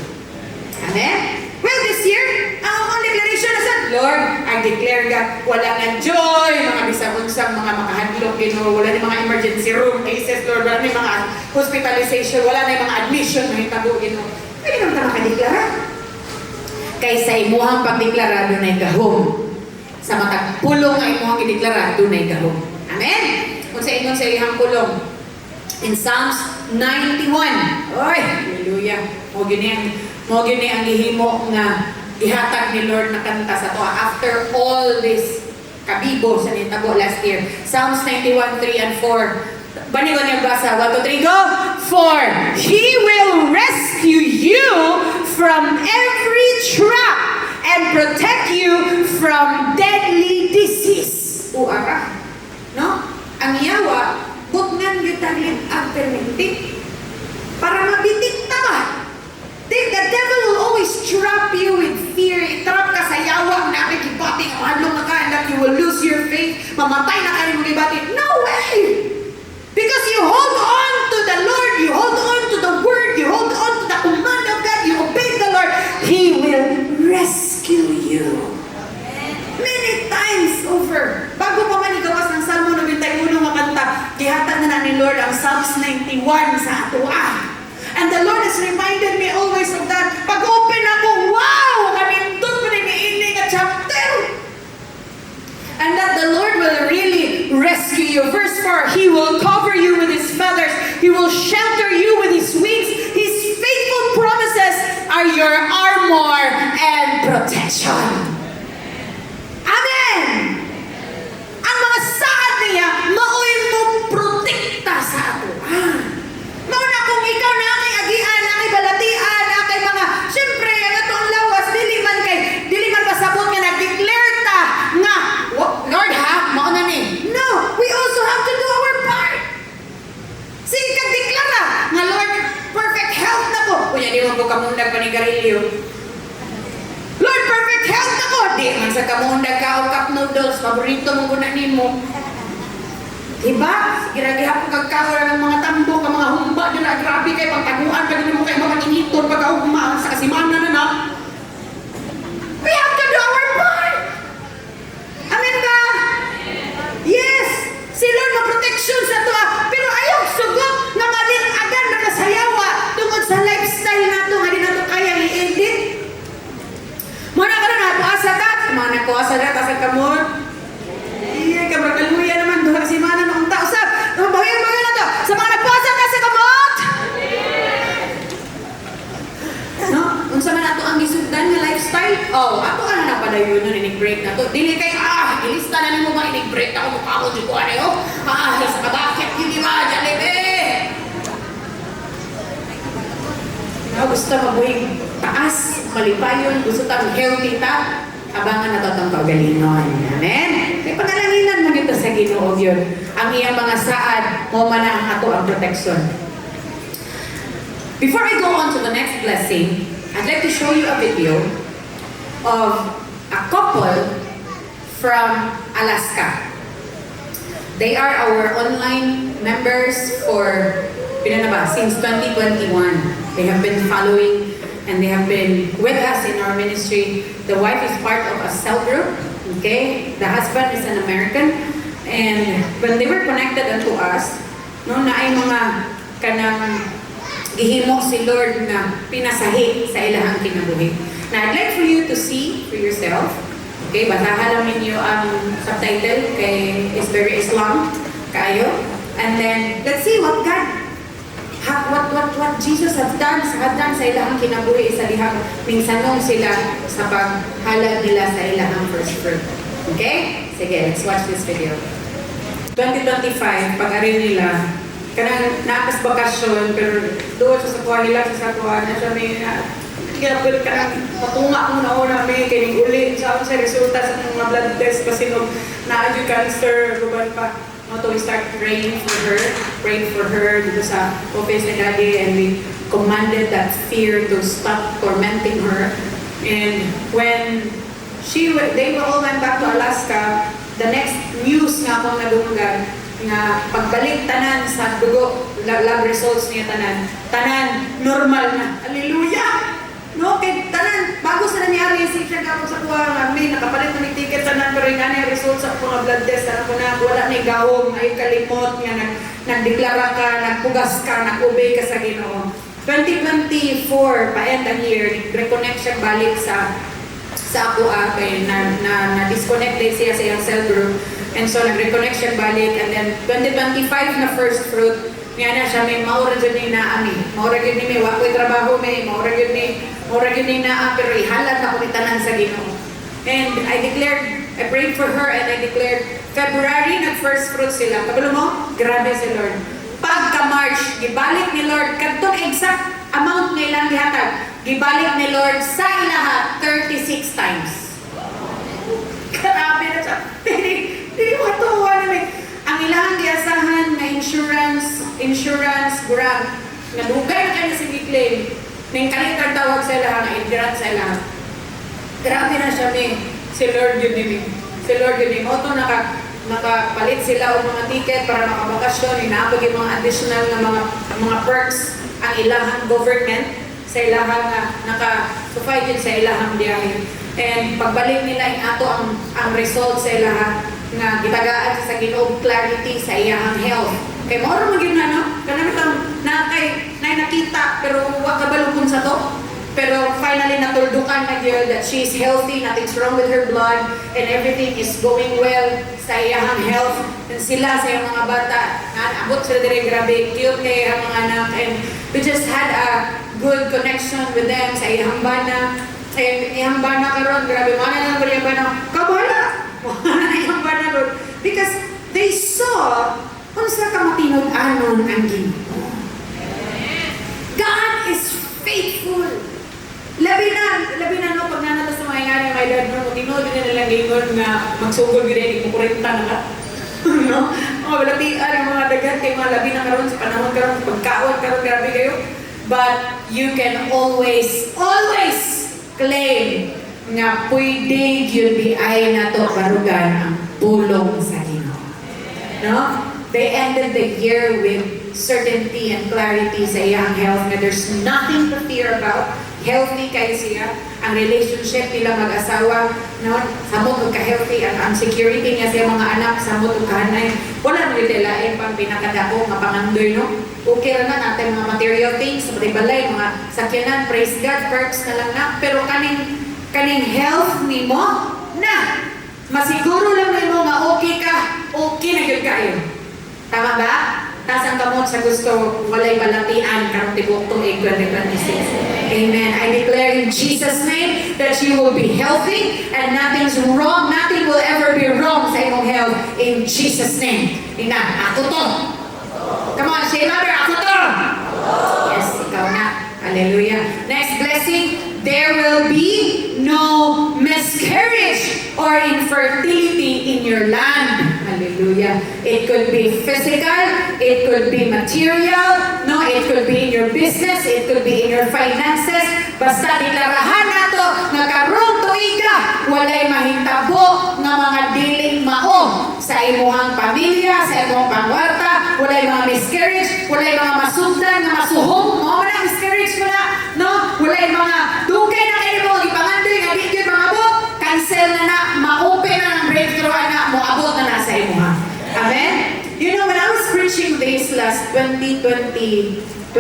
Amen? Well, this year, ang declaration na sa Lord, I declare God, wala ng joy, mga bisag-unsang mga makahadlok, wala ng mga emergency room cases, Lord, wala ng mga hospitalization, wala ng mga admission na hitabo, Pwede naman ka makadeklara. Kaysa imuhang pagdeklara, doon ay gahom. Sa matag pulong ay imuhang ideklara, doon ay gahom. Amen? Kung sa ingon sa ihang pulong, in Psalms 91, oy, hallelujah, mo gini ang gihimo nga ihatag ni Lord na kanta sa to after all this kabibo sa nitabo last year. Psalms 91, 3 and 4. Banigon niya basa. 1, 2, 3, go! For He will rescue you from every trap and protect you from deadly disease. Uara. No? Ang yawa, butngan yung taglit ang perminti para mabitik ta ba? The devil will always trap you with fear. Itrap ka sa yawa na nakikibati ang hadlong na ka, that you will lose your faith. Mamatay na kayo mong ibati. No way! Because you hold on to the Lord, you hold on to the word, you hold on to the command of God, you obey the Lord, He will rescue you. Many times over. Bago pa man igawas ng Salmo 91 nga kanta, gihatag na ni Lord ang Psalms 91 sa atoa. And the Lord has reminded me always of that. Pag-open ako, wow! Kanindot ko na iniiling at chapter. And that the Lord will really rescue you. Verse 4, He will cover you with His feathers. He will shelter you with His wings. His faithful promises are your armor and protection. Amen! Ang mga saad niya, maoy mo protekta sa ato. sigarilyo. Lord, perfect health ako! Di man sa kamundag ka o cup noodles, paborito mong guna nimo. Diba? Gira-gira po kagkawala ng mga tambo, ka mga humba, yun na grabe kayo, pagtaguan ka din mo kayo mga initon, pagka-humma sa kasimana na na. We have to do our part! Amen ba? Yes! Si Lord ma-protection sa to, pero ayaw sugot na malin-agan na kasayawa tungkol sa lifestyle na to, nga di na to kayang i-edit. Muna ka na nakuasa tat, mga nakuasa tat, asa ka mo. Iya, kabrakaluya naman, doon kasi mana ng tao sa, bahayang mga na to, sa mga nakuasa tat sa kamot. No? Unsa man ato ang gisugdan nga lifestyle? Oh, ato ka na napadayon na inig-break na to. Dili kay, ilista na nimo ba inig-break ako, mukha ko dito ano yun? Sa kabakit, hindi ba, Jollibee? Gusto mabuhing taas, malipayon, gusto tang healthy ta, abangan na tatang kaugalingon. Amen? May pangalanginan mo dito sa Ginoo yun. Ang iyang mga saad, mo man ang ato ang protection. Before I go on to the next blessing, I'd like to show you a video of a couple from Alaska. They are our online members for, since 2021. They have been following and they have been with us in our ministry. The wife is part of a cell group, okay? The husband is an American. And when they were connected unto us, no, na ay mga kanang gihimo si Lord na pinasahi sa ilahang kinabuhi. Now, I'd like for you to see for yourself. Okay, basahan lang ninyo ang subtitle kay is very Islam kayo. And then, let's see what God what Jesus has done sa ilahang kinabuhi sa lihang minsanong sila sa paghalad nila sa ilahang first fruit. Okay? Sige, let's watch this video. 2025, pag-arin nila, kanang nakas bakasyon, pero doon sa kuha nila, sa kuha na siya may kaya kanang patunga mo na una may kining uli sa resulta sa mga blood test kasi nung na-adyo cancer, guban pa. So we start praying for her dito sa office ni Daddy, and we commanded that fear to stop tormenting her. And when they all went back to Alaska, the next news nga akong nadunggan nga pagbalik tanan sa dugo, lab results niya tanan normal na. Hallelujah! No, kay tanan, bago sa nangyari, siya gapon sa kuha nga, may nakapalit na ni ticket tanan, pero yung nga results sa mga blood test, ano ko na, wala na igawong, ay kalimot nga, nagdeklara ka, nagpugas ka, nag-obey ka sa Ginoo. 2024, pa-end ang year, reconnect siya balik sa ako kay na-disconnected siya sa iyang cell group, and so nag-reconnect siya balik, and then 2025 na first fruit, nga na siya may maura dyan ni naami. Maura dyan ni may wako'y trabaho may, maura dyan ni naa, pero ihalat ako ni tanan sa Ginoo. And I prayed for her and I declared, February, nag-first fruit sila. Kabalo mo? Grabe si Lord. Pagka-March, gibalik ni Lord, katong exact amount na ilang gihatag, gibalik ni Lord sa ilaha 36 times. Grabe na siya. Hindi ko matuwa namin. Ang ilang giasahan na insurance grant, nadugay na kayo sa gi-claim, ning kalitang tawag sa ilaha, na i-grant sa ilaha. Grabe na siya, si Lord yun ni Si Lord yun ni Oto, nakapalit sila o mga ticket para makabakasyon, inaapag yung mga additional na mga perks ang ilahang government sa ilahang naka-suffice yun sa ilahang biyahe. And pagbalik nila, ato ang result sa ilahang nga gitagaan sa Ginoo clarity sa iyang health. Kay mo ra magin na kanami tang nakita pero wa kabalukon sa to. Pero finally natuldukan na gyud that she is healthy, nothing's wrong with her blood, and everything is going well sa iyang health. And sila sa iyang mga bata, abot sila dire grabe cute kay ang mga anak, and we just had a good connection with them sa iyang bana. And iyang bana karon grabe man na lang iyang bana. Kabala. Because they saw kung sa kamatinog-anon ang Ginoo. God is faithful. Labi na no, pag nanalas sa mga ingani, my dad mo, tinod na nilang gingon nga magsugol gina, kukurenta na ka. No? Mga balatian, mga dagat, kay mga labi na karon sa panahon karon, pagkaon karon, grabe kayo. but you can always claim nga pwede yun di ay nato barugan ang pulong sa Ginoo. No? They ended the year with certainty and clarity sa iyang health na there's nothing to fear about. Healthy kayo siya. Ang relationship nila mag-asawa, no? Samot o ka-healthy. Ang security niya sa mga anak, samot o kahanay. Wala mo itilain pang pinakadako nga pangandoy, no? Okay na natin mga material things, balay, mga sakyanan, praise God, perks na lang na. Pero kaning health ni mo, na, masiguro lang nimo nga okay ka, okay na yun kayo. Tama ba? Tasang kamot sa gusto, walay balatian, karong tibok to 2026. Amen. I declare in Jesus' name that you will be healthy and nothing's wrong, nothing will ever be wrong sa imong health in Jesus' name. Ina, ako to. Come on, say louder, ako to. Yes, ikaw na. Hallelujah. Next blessing, there will be no miscarriage or infertility in your land. Hallelujah. It could be physical, it could be material, no, it could be in your business, it could be in your finances. Basta deklarahan nato nga karong tuiga walay mahitabo nga mga diling mao sa imuhang pamilya, sa imong pangwarta, walay mga miscarriage, walay mga masugdan nga masuhong, mo na miscarriage mo na, no? Walay mga dugay na kayo mo ipangandoy nga di gyud mga abot, cancel na ma-open na ang breakthrough na mo abot na sa imuha. Amen. You know, when I was preaching this last 2023,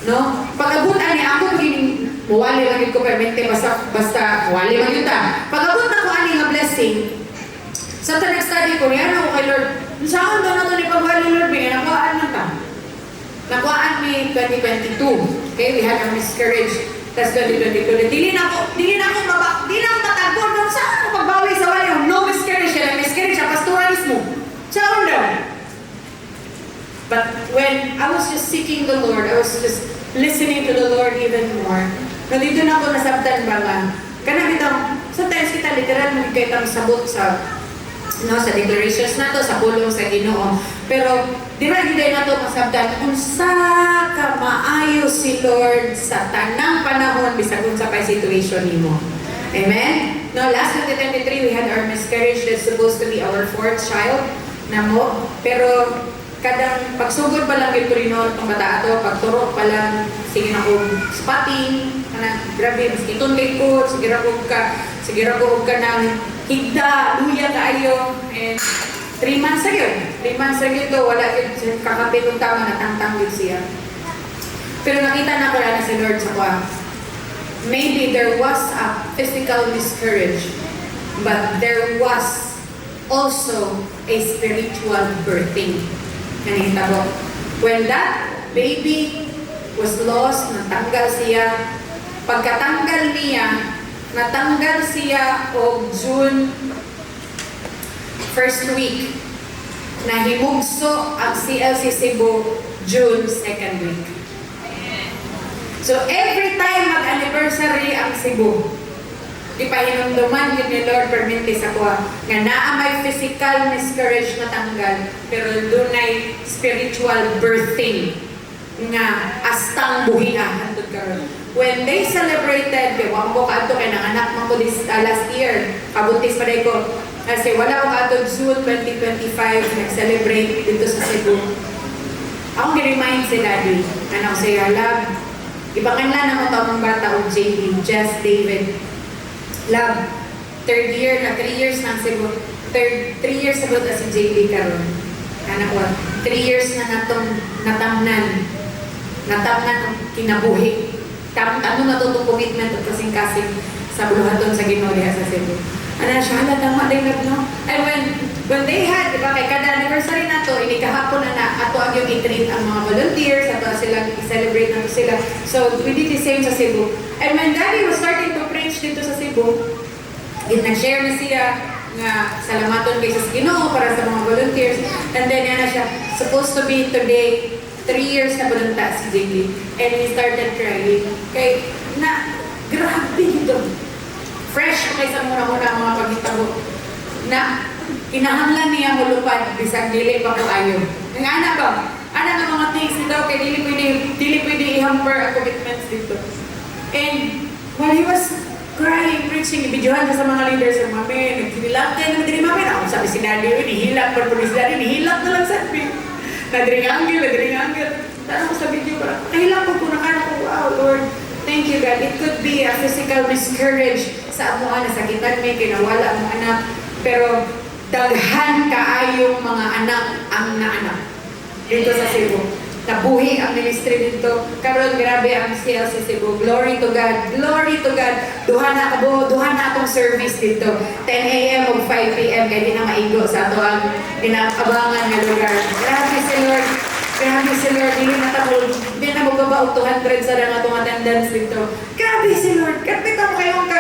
no? Pag-abot ani ako paging muwali lang ko permente basta muwali lang yun ta. Pag-abot na ko ani nga blessing. Sa nag-study ko, yan ako kay Lord. Saan ba na ito ni pag-wali Lord? May nakuhaan na ta. Nakuhaan mi 2022. Okay, we had a miscarriage. Tapos 2022. Dili na ako matagpon. Saan ako pagbawi sa wali? No miscarriage. Yan ang miscarriage. Ang pastoralismo. Saan daw? But when I was just seeking the Lord, I was just listening to the Lord even more. Nandito na ako nasabdan ba nga. Kanang itong, sometimes kita literal magkita sabot sa declarations na to, sa pulong sa Ginoo. Pero, di ba hindi na to masabdan, kung sa ka maayo si Lord sa tanang panahon, bisag kung sa pa situation nimo. Amen? No, last 2023, we had our miscarriage. That's supposed to be our 4th child na mo. Pero, kadang pagsugod pa lang yung turino, itong bata ato, pagturok pa lang, sige na kong spotting, grabe, maski tunday ko, sige na kong ka ng higda, luya kaayo, and 3 months na yun. 3 months na yun to, wala yun, kakapit ng tama, natangtang yun siya. Pero nakita na ko na si Lord sa kwa. Maybe there was a physical miscarriage, but there was also a spiritual birthing. Kanita ko. When that baby was lost, natanggal siya. Pagkatanggal niya, natanggal siya o June 1st week. Nahimugso ang CLC Cebu June 2nd week. So every time mag-anniversary ang Cebu, di pa hinumduman yun ni Lord perminti sa kuha nga naa may physical miscarriage na tanggal pero dunay spiritual birthing nga astang buhian hantod karon. When they celebrated, kaya wala ko kaadto kay nanganak man ko this last year, kabuntis pa day ko. Kasi wala ko kaadto June 2025 nag-celebrate dito sa Cebu. Ako gi-remind si Daddy, ano siya, love, ipanganlan na mo itong bata o JD, Jess David. Love, 3rd year na, 3 years na Cebu. 3 years na ba si JD karon? Anak ko, 3 years na natong natamnan ang kinabuhi. Ano na ito commitment at kasing-kasing sa buluhaton sa Ginoo diha sa Cebu. Ano siya, tama din no? And when they had, diba, kay kada anniversary na to, inikahapon na ato ang yung i-treat ang mga volunteers, ato silang i-celebrate na sila. So, we did the same sa Cebu. And when Daddy was starting to preach dito sa Cebu, nag-share na siya nga salamaton kay sa Ginoo para sa mga volunteers. And then yan na siya, supposed to be today, 3 years na bulunta si JD. And he started crying. Kay, grabe ito. Fresh kay sa muna-muna ang mga paghitabo. Na, kinahanglan niya mulupad, bisag dili pa ko ayo. Nga na ba? Ana nga mga things dito, kay dili pwede i-hamper ang commitments dito. And while he was crying, preaching, ibidyohan ka sa mga leaders sa mami, nagkinilang kayo na diri mami, ako sabi si Daddy, nihilak, pero si Daddy, nihilak na lang sabi. Nadring-anggil. Tanong ko sa video, parang, nahilak ko nakana ko, wow, Lord, thank you God. It could be a physical miscarriage sa amo na sakitan may kinawala ang anak, pero daghan kaayong mga anak ang naanak dito sa Cebu. Nabuhi ang ministry dito. Karon grabe ang siya sa Cebu. Glory to God. Glory to God. Duha na atong service dito. 10 a.m. o 5 p.m. kaya di na maigo sa ato ang pinakabangan nga lugar. Grabe si Lord. Grabe si Lord. Hindi na magbabaog 200 sa lang atong attendance dito. Grabe si Lord. Kapita mo kayong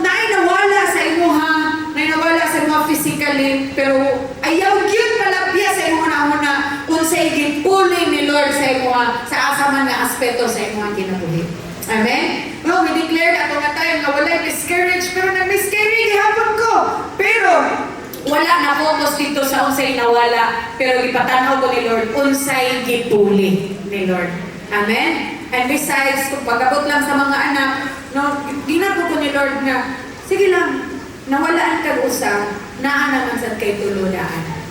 nainawala sa imuha. Nainawala sa mga physically. Pero ayaw yun palabya sa imuha na kung sa igipuli ni Lord sa imuha sa asaman na aspeto sa imuha kinabuhi. Amen? No, we declared ato nga time na wala miscarriage, pero nag-miscarriage hapon ko. Pero wala na focus dito sa unsay nawala, pero ipatanaw ko ni Lord unsay gipuli ni Lord. Amen? And besides, kung pagabot lang sa mga anak, no, ginabo ko ni Lord na, sige lang, nawalaan kag usa, naa naman sa kay tulunaan.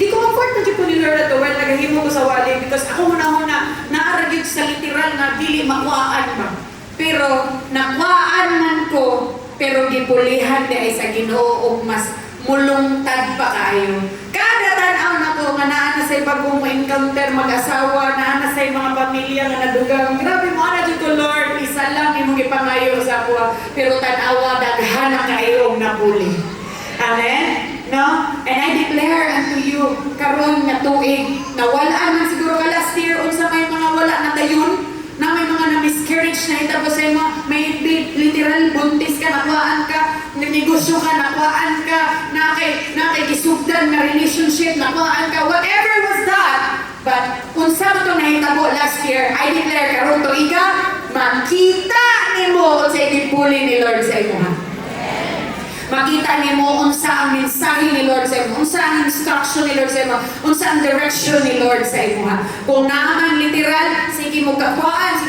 Di ko comfort na po ni Lord ato while nagahimo ko sa wali because ako huna-huna naaragyod sa literal na dili makuhaan ba. Pero nakuhaan man ko, pero gipulihan di ay sa Ginoo og mas mulungtad pa kayo. Kada tan-aw na ko nga naa na sa bagong encounter mag-asawa, naa na sa mga pamilya nga nadugang. Grabe mo ana jud ko Lord, isa lang imong gipangayo sa ako, pero tan-awa daghan na kayo napuli. Amen. No? And I declare unto you, karon nga tuig, nawalaan man siguro ka last year, unsa may mga wala na dayon, na may mga na-miscarriage na itabo sa imo, may literal buntis ka, nakuhaan ka, negosyo ka, nakuhaan ka, nakikisugdan na relationship, nakuhaan ka, whatever was that. But unsa mo itong nahitabo last year, I declare karon tuiga, makita nimo unsa igipuli ni Lord sa imo. Makita nimo unsa ang mensahe ni Lord sa imo, unsa ang instruction ni Lord sa imo, unsa ang direction ni Lord sa imo. Kung naaman literal, sige mo kakuan,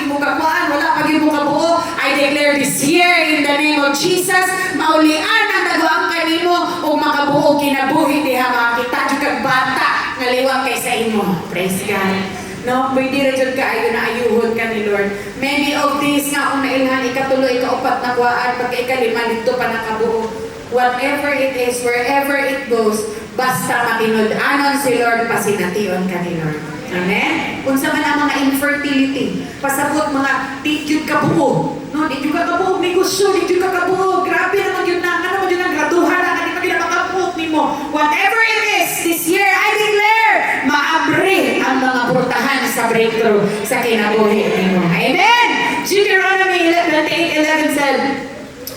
wala pa gyud mo kabuo, I declare this year in the name of Jesus, maulian ang dagoang kanimo o makabuo kinabuhi diha makita jud kag bata nga liwat kay sa imo. Praise God. No, pwede rin dyan kaayo na ayuhon ka ni Lord. Many of these nga kung nailhan, ikatuloy, ikaupat na kuwaan, pagka ikalima, dito pa nakabuo. Whatever it is, wherever it goes, basta makinud-anon si Lord, pasination ka ni Lord. Amen? Kung sa man ang mga infertility, pasabot mga di yun kabuo. No, di yun kabuo, negosyo, di yun kabuo. Grabe naman yun na, ano mo yun ang graduhan na, hindi pa yun ang makabuot ni mo. Whatever it is, this year, I declare, maabri ang mga portahan sa breakthrough sa kinabuhi ni mo. Amen? Deuteronomy 28:11 said,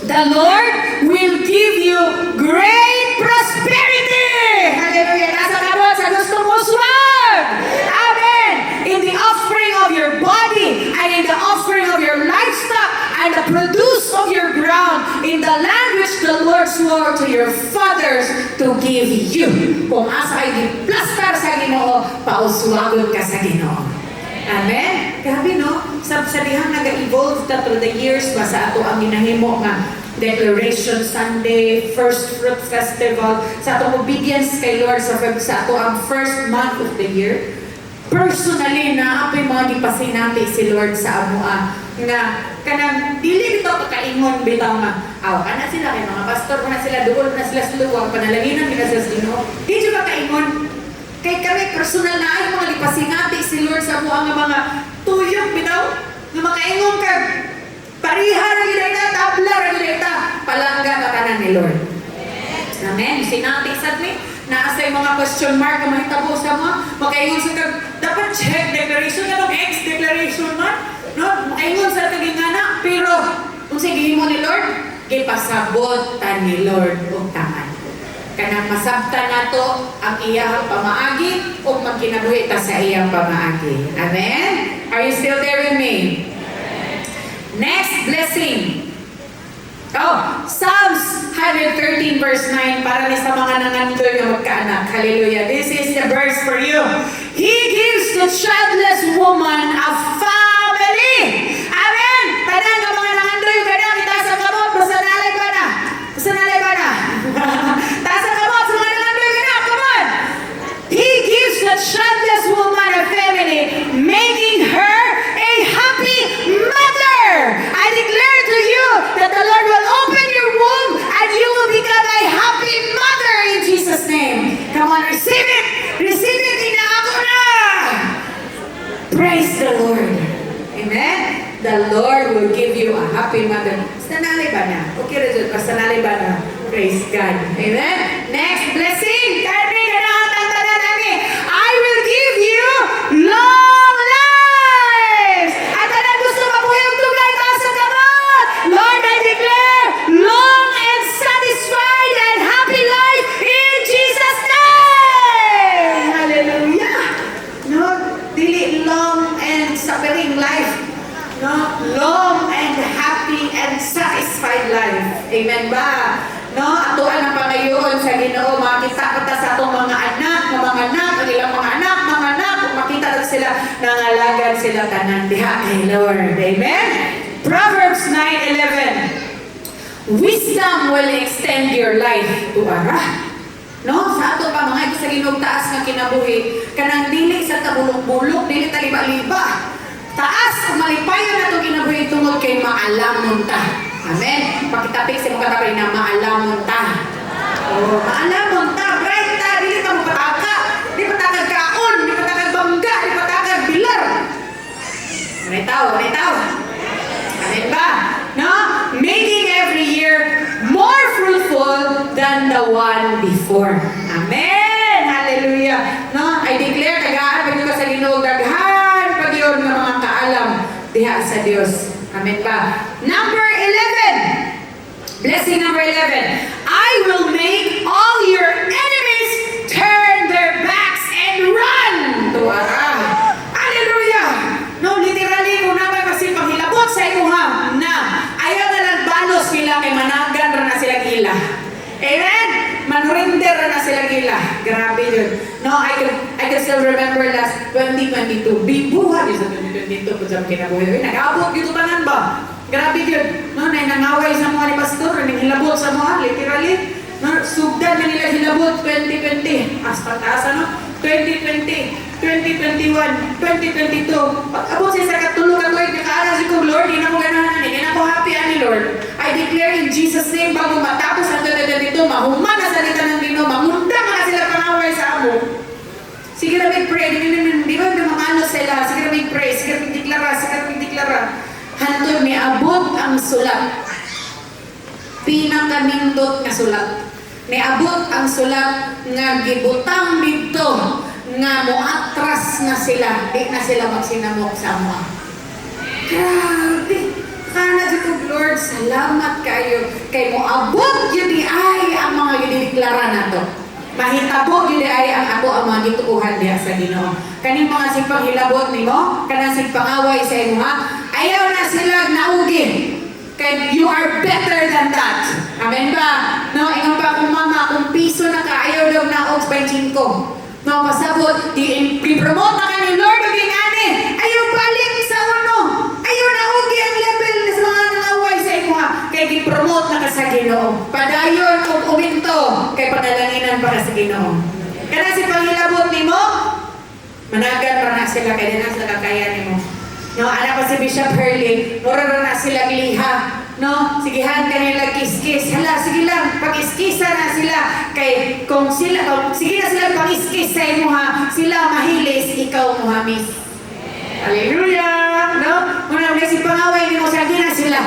the Lord will give you great prosperity. Hallelujah. Nasa kabot sa gusto mo swag. Amen. In the offering of your body and in the offering of your livestock and the produce of your ground in the land which the Lord swore to your fathers to give you. Kung asa ay diplastar sa Ginoo, pauswagon ka sa Ginoo. Amen? Grabe no? Sa dihang nag-evolve na through the years, basta ato ang ginahimo nga Declaration Sunday, First Fruit Festival, sa atong obedience kay Lord sa ato ang first month of the year. Personally, naapay mga gipasinati si Lord sa amoa nga kanang dili bitaw kakaingon bitaw nga kana sila kay mga pastor na sila duol na sila sa luwang panalaginan nila sa Ginoo. Di jud kakaingon. Kay kami personal na ay mga gipasinati si Lord sa amoa nga mga tuyok bitaw nga makaingon kag pariha ra gid ita, tabla ra gid ita, palangga ka kanan ni Lord. Amen. Sinati sad ni naasay mga question mark nga mahitabo sa mo, makaingon sa kag dapat check declaration nga ex declaration man, no? Makaingon sa kag ingana, pero unsa gihimo ni Lord? Gipasabot ta ni Lord og taman. Kanang masabtan nato ang iyang pamaagi o magkinabuhi ta sa iyang pamaagi. Amen? Are you still there with me? Next blessing. Psalms 113 verse 9 para ni sa mga nangandoy na magkaanak. Hallelujah. This is the verse for you. He the childless woman a family. Amen. Tanan nga mga nangandoy kada kita sa kamot basta nalay ba na? Basta nalay ba na? Taas sa kamot sa mga nangandoy kada. Come on. He gives the childless woman a family, making her a happy mother. I declare to you that the Lord will open your womb and you will become a happy mother in Jesus' name. Come on, receive it. Receive it. Inaako na. Praise the Lord. Amen. The Lord will give you a happy mother. Sanalay ba na? Okay, Rizal. Sanalay ba na? Praise God. Amen. Next blessing. Kami kanakatanda namin. I will give you long lives. At anong gusto mapuyog tugay ka sa kamot? Lord, I declare long and satisfied and happy life in Jesus' name. Hallelujah. No, dili long and suffering life. No, long and happy and satisfied life. Amen ba? No, atuan ang pangayoon sa Ginoo, makita kita sa atong mga anak, ang ilang mga anak, kung makita natin sila, nangalagan sila tanan diha kay Lord. Amen? Proverbs 9:11. Wisdom will extend your life to ara. No, sa ato pa mga ito sa Ginoo taas nga kinabuhi, kanang dili sa tabulok-bulok, dili taliba-liba. Taas, kung malipayon na ito kinabuhi tungod kay maalamon ta. Amen. Pakitapik sa mga kapay na maalamon ta. Oh, maalamon ta, bright ta, dili ta mo pataka. Di pataka kaon, di pataka bangga, di pataka bilar. Anay tao. Amen ba? No? Making every year more fruitful than the one before. Amen. Hallelujah. No? I declare, tagaan pag ka sa Ginoo, daghan pag yun ng mga kaalam diha sa Dios. Amen ba? Number 11. Blessing number 11. I will make all your enemies turn their backs and run. Tuara. Hallelujah. No, literally, kung naman kasi panghilabot sa imuha na ayaw na lang balos sila kay managan ra na sila gila. Amen? Manrender na sila gila. Grabe yun. No, I can still remember last 2022. Bibuha yun sa 2022 kung saan kinabuhi. Nag-abot dito tanan ba? Grabe yun. No, nangaway sa mga ni pastor, nanghilabot sa mga, literally. No, sugdan na nila hilabot 2020. Hasta taas ano? 2020, 2021, 2022. Pag-abot siya sa katulog ako, nakaaral si ko, Lord, di na ko ganahan, di na ko happy ani, Lord. I declare in Jesus' name, bago matapos ang 2022, mahuman na salita ng Ginoo, mamunda na sila pangaway sa amo. Sige na mag-pray, di ba makanos sila, sige na mag-pray, sige na mag-deklara. Hantod may abot ang sulat. Pinakanindot nga sulat. May abot ang sulat nga gibutang dito nga moatras na sila, di na sila magsinamok sa mga. Grabe! Kana dito, Lord, salamat kayo. Kay mo abot yun ay ang mga gidideklara na to. Mahitabo yun ay ang ako ang mga gituuhan diya sa Ginoo. Kaning mga sipang hilabot nimo, kanang sipangaway sa imo ha, ayaw na sila naugi. Kay you are better than that. Amen ba? No, ingon pa kung mama, kung piso na ka, ayaw daw na og 25. No, pasabot, i-promote na ka ni Lord o gingani. Ayaw balik sa uno. Ayaw na ugi ang level sa mga nangaway sa imo ha. Kay i-promote na ka sa Ginoo. Padayon kung uminto, kay panalanginan para sa Ginoo. Kana si panghilabot nimo, managan pa na sila kay na sa kakayan nimo. No, anak pa si Bishop Hurley, mura na sila liha. No, sigihan kanila kiskis. Hala, sige lang, pag-iskisa na sila. Kay kung sige na sila pag-iskis sa imo ha, sila mahilis, ikaw muhamis. Hallelujah! No? Muna si pangaway nimo sa na sila.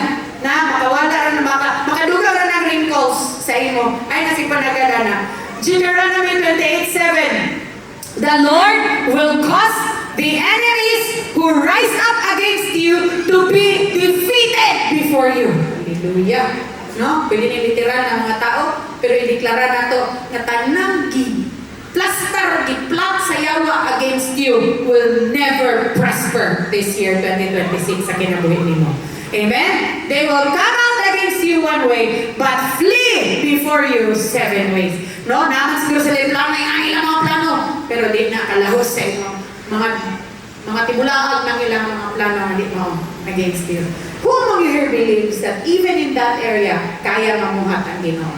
Na makawala na makadugaw na ng wrinkles sa imo. Ay nasi panagada na. Deuteronomy 28:7. The Lord will cause the enemies who rise up against you to be defeated before you. Hallelujah. No? Pwede na literal ng mga tao, pero ideklara na to na tanang plaster, plot sa yawa against you will never prosper this year, 2026, sa kinabuhi nimo. Amen? They will come out against you one way, but flee before you 7 ways. No? Naman siguro sila yung plano, yung ilang mga plano, pero di na kalahos sa inyo. Mga matibulaag ng ilang mga plano nga di mo against you. Who among you here believes that even in that area, kaya mamuhat ang Ginoo?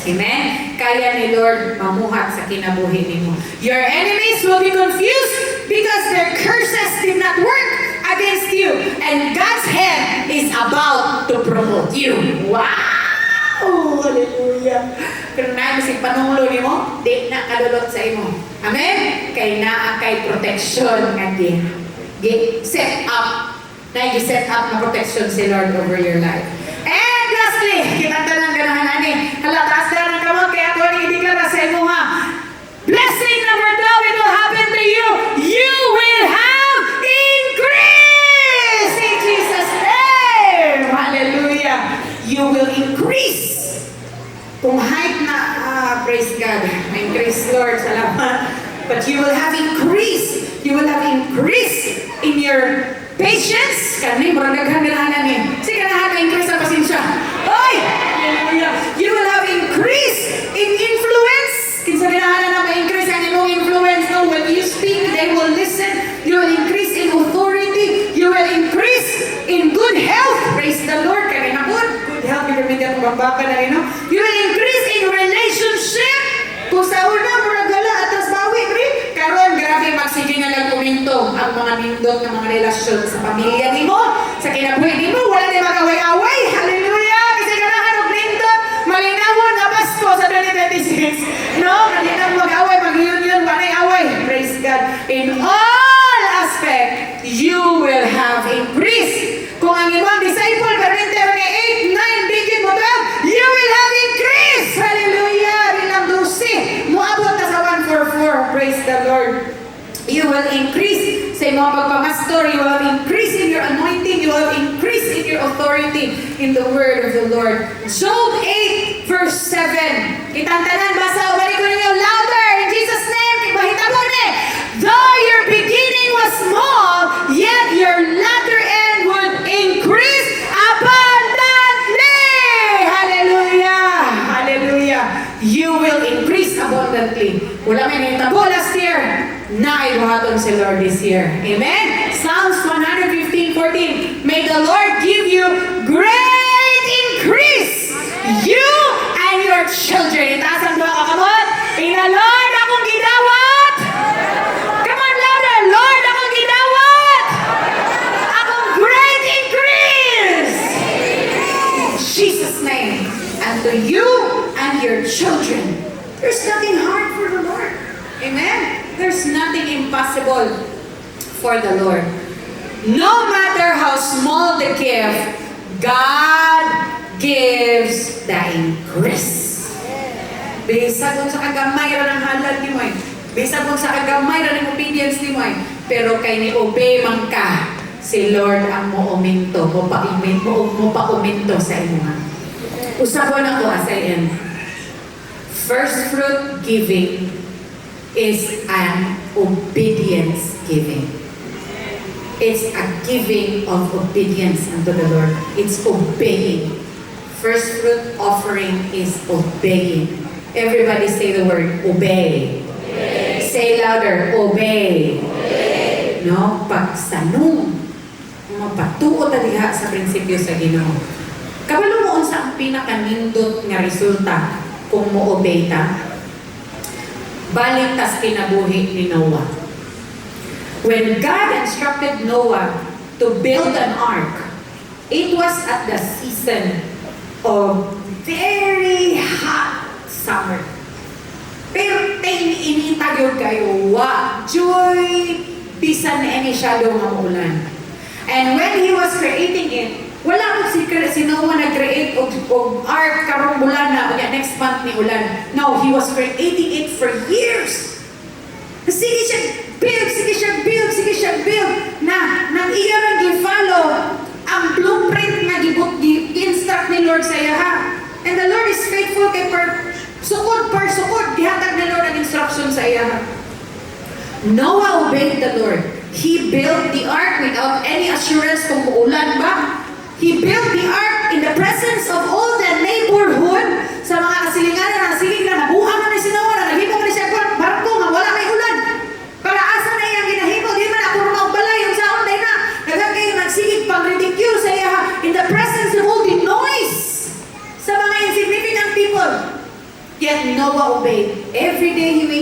Amen? Kaya ni Lord mamuhat sa kinabuhi nimo. Your enemies will be confused because their curses did not work against you. And God's hand is about to promote you. Wow! Hallelujah! Pero na si panunglo nimo, di na kadulot sa imo. Amen? Kay naa kay protection nga set up. Na-set up na protection si Lord over your life. And lastly, kinanta lang ganahan ani. Hala, taas na lang kamot kaya ako i-declare sa imo ha. Blessing number 2, it will happen to you. You will have increase in Jesus' name. Hallelujah. You will increase. Kung height na, praise God, increase Lord, salamat. But you will have increase. You will have increase in your patience. Kani, murang naghanirahanan ni. Sige na increase ang pasensya. Oy! Hallelujah. You will have increase in influence. Kinsa ginahanan na ma-increase ang imong influence. No, when you speak, they will listen. You will increase in authority. You will increase in good health. Praise the Lord. Kaya na good health. Yung pamilya mo bambaka na rin, no? You will increase in relationship. Kung sa una, murang gala atas bawi, rin. Karon, grabe, magsige na lang kuminto ang mga nindot ng mga relasyon sa pamilya nimo, sa kinabuhi nimo, wala na mag-away-away. Hallelujah! Kasi ganahan og nindot, malinawon na Pasko sa 2026. No? Malinaw mag-away, mag-union, walay away. Praise God. In all aspect, you will have increase. Kung ang imong disciple, karente mga 8, 9, digit mo ba? You will have increase. Hallelujah! Rilang 12. Muabot na sa 144. Praise the Lord. You will increase sa imong pagpamastor. You will have increase in your anointing. You will have increase in your authority in the word of the Lord. Job 8 verse 7. Itantanan, basa, balik ko ninyo louder in Jesus' name. Mahitabo ni. Though your beginning was small, yet your latter end would increase abundantly. Hallelujah. Hallelujah. You will increase abundantly. Wala may nitabo last year. Naibuhaton si Lord this year. Amen? Psalms 115:14. May the Lord give you great increase. You and your children. Itaasan ba kakamot? Ina Lord, akong gidawat. Come on louder. Lord, akong gidawat. Akong great increase. In Jesus' name. And to you and your children. There's nothing hard for the Lord. Amen? There's nothing impossible for the Lord. No matter how small the gift, God gives the increase. Bisag kung sa kagamay ra ng halal ni mo eh. Bisag kung sa kagamay ra ng obedience ni mo eh. Pero kay ni obey man ka, si Lord ang muuminto, mo pa-uminto sa imo. Usapon ako as I end. First fruit giving is an obedience giving. It's a giving of obedience unto the Lord. It's obeying. First fruit offering is obeying. Everybody say the word obey. Obey. Say louder, obey. Obey. No, pagsanong. Mapatuo ta diha sa prinsipyo sa Ginoo. Kabalo mo unsa ang pinakanindot nga resulta kung mo-obey ta? Balik tas kinabuhi ni Noah. When God instructed Noah to build an ark, it was at the season of very hot summer. Pero inita yun kayo, joy, bisan na any shadow nga maulan. And when he was creating it, wala ko si Noah nag-create og ark karong bulan na next month ni ulan. No, he was creating it for years. Sige siya build na nang iya ra gi-follow ang blueprint nga gi-instruct ni Lord sa iya ha. And the Lord is faithful kay per sukod gihatag ni Lord ang instruction sa iya ha. Noah obeyed the Lord. He built the ark without any assurance kung uulan ba. He built the ark in the presence of all the neighborhood sa mga kasilinganan na sige na nabuhan na ni si Noah na naghimo ni siya barko nga wala may ulan. Para asa na iyang ginahimo, di man ako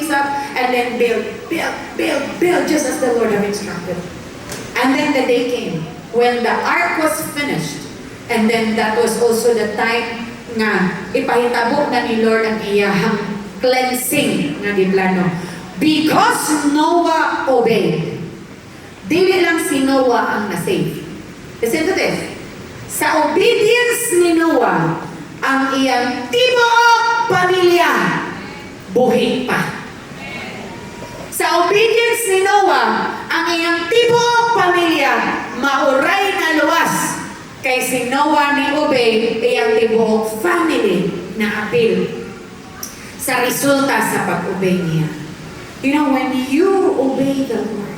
things up, and then build, just as the Lord have instructed. And then the day came when the ark was finished, and then that was also the time nga ipahitabo na ni Lord ang iyahang cleansing nga giplano. Because Noah obeyed. Dili lang si Noah ang na-save. Listen to this. Sa obedience ni Noah, ang iyang tibuok pamilya buhi pa. Sa obedience ni Noah, ang iyang tibuok pamilya mauray na luwas. Kay si Noah ni obey, iyang tibuok family na apil sa resulta sa pag-obey niya. You know, when you obey the Lord,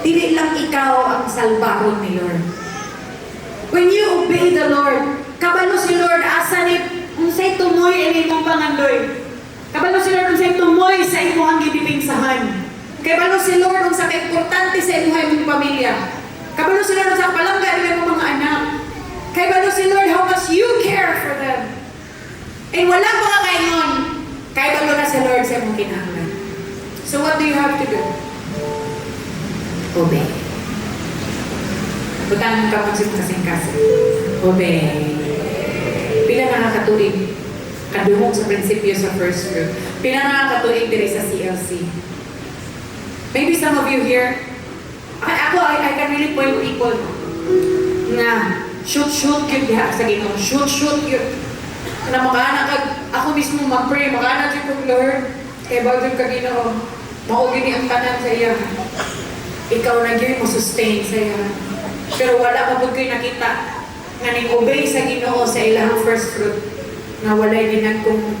dili lang ikaw ang salbaron ni Lord. When you obey the Lord, kabalo si Lord, asa ni, unsay tumoy ini mong pangandoy. Kabalo si Lord, unsay tumoy sa imong gibibingsahan. Kabalo si Lord, unsa ka importante sa imong pamilya. Kabalo si Lord, unsa palangga ni imong mga anak. Kabalo si Lord, how much you care for them. And wala pa ka ngayon, kabalo na si Lord sa imong kinahanglan. So what do you have to do? Obey. Butang ka kasing-kasing. Obey. Pila nakakatuig kadungog sa prinsipyo sa first fruit. Pila nakakatuig diri sa CLC. Maybe some of you here, I can really point people na shoot yun diha sa Ginoo. Shoot yun. Na makana kag ako mismo mag-pray, makana jud kog Lord. Kay bagay ka Ginoo. Mao gini ang tanan sa iya. Ikaw na gyud mo sustain sa iya. Pero wala pa pud koy nakita nga ning-obey sa Ginoo sa ilang first fruit na walay din kong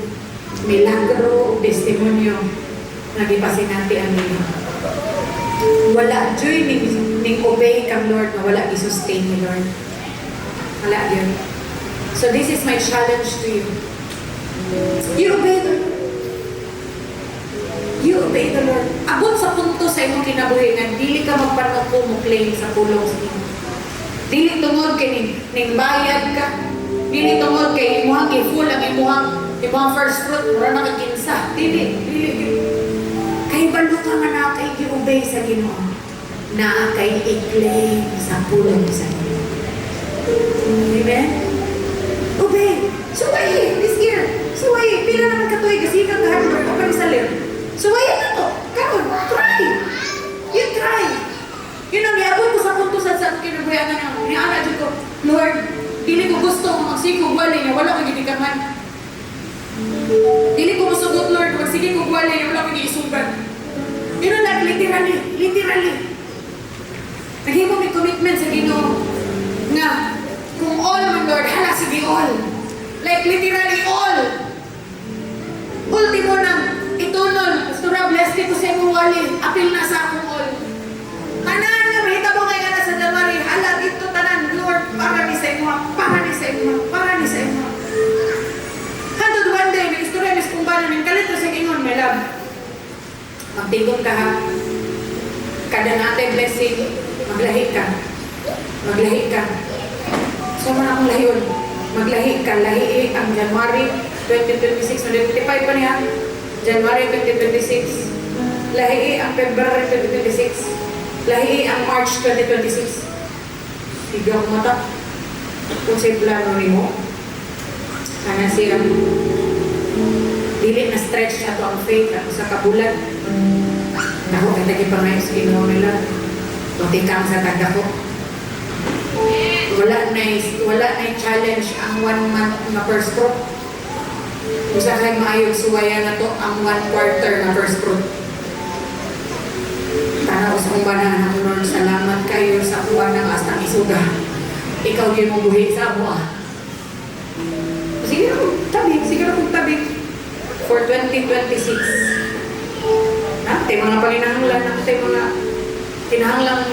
milagro o testimonyo na gipasinati ang Ginoo. Wala joy ning-obey kang Lord na wala i-sustain ni Lord. Wala yun. So this is my challenge to you. You obey the Lord. You obey the Lord. Abot sa punto sa imong kinabuhi nga dili ka magpanuko mo claim sa pulong sa Ginoo. Dili tungod kay ning bayad ka. Dili tungod kay imong i-full ang imong first fruit mura na kaginsa. Dili. Kay balo ka nga na kay gi-obey sa Ginoo. Na kay i-claim sa pulong sa Ginoo. Amen? Obey. Suway this year. Suway pila naman katuig kasi kang hard work o kang salir. Suway na to. Karon, try. You try. You know, niabot ko sa punto sa kinabuhian na niana dyan ko, Lord, dili ko gusto magsigog wali niya, wala ko gitikaman. Dili ko masugot, Lord, magsigog wali niya, wala ko giisugan. You know, like, literally. Naghimo may commitment sa Ginoo nga, kung all man, Lord, hala, sige all. Like, literally all. Ultimo na, itunol, Pastora, bless ko sa imong wali, apil na sa akong all. Tanan nga, mahita mo ngayon na sa January, hala, dito tanan, Lord, para ni sa imo. Hantod one day, may istorya, may kumbana, may kalito sa ingon, my love. Magtigong ka ha. Kada natin blessing, maglahi ka. So man akong lahiyon. Maglahi ka, lahi ang January 2026, 25 pa niya. January 2026. Lahi ang February 2026. Lahi ang March 2026. Sigang mata. Kung sa'y plano rin mo, sana siya dili na stretch ato ang faith at sa kabulan. Naku, kaya tagi pa ngayon sa Ginoo nila. Tutikang sa taga ko. Wala na challenge ang 1 month na first fruit. Usa kay maayog suwaya na to ang 1 quarter na first fruit. Tanaw sa kumbana ng Lord, salamat kayo sa kuha ng astang isuga. Ikaw din mo buhi sa amo ah. Sige na kong tabig for 2026. Mga palinahanglan mga kinahanglang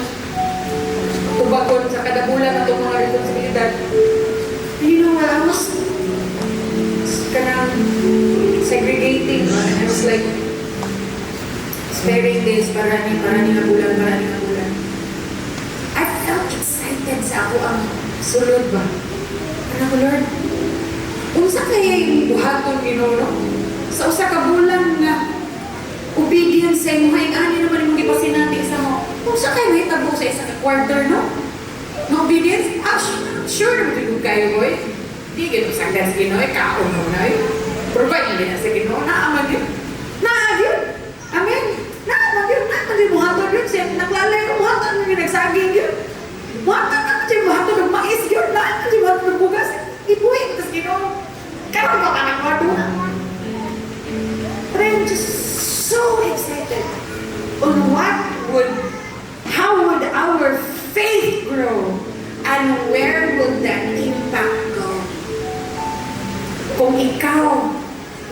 tubagon sa kada bulan na itong mga responsibilidad. You know, I was kanang segregating. I was like sparing this para ni na bulan. I felt excited sa ako ang sulod ba. Ano ko, Lord? Unsa kaya yung buhaton Ginoo? Sa usa ka bulan na sa imo hay ani naman imong gipasinati sa mo. Kung sa kay mahitabo sa isa ka quarter no? No obedience? Sure naman yung kayo boy. Di gito sa gas Ginoy kaon mo na. Provide na din sa Ginoo na amag yun. Na yun. Amen. Na amag yun. Na amag yun muhatod yun. Siya naglalay ko muhatod yun. Nagsaging yun. Muhatod na siya muhatod ng mais yun. Na amag yun muhatod ng bugas. Ibuhin. Tapos Ginoo. Karoon ba ka ng wado? But I'm just so excited on how would our faith grow and where would that impact go? Kung ikaw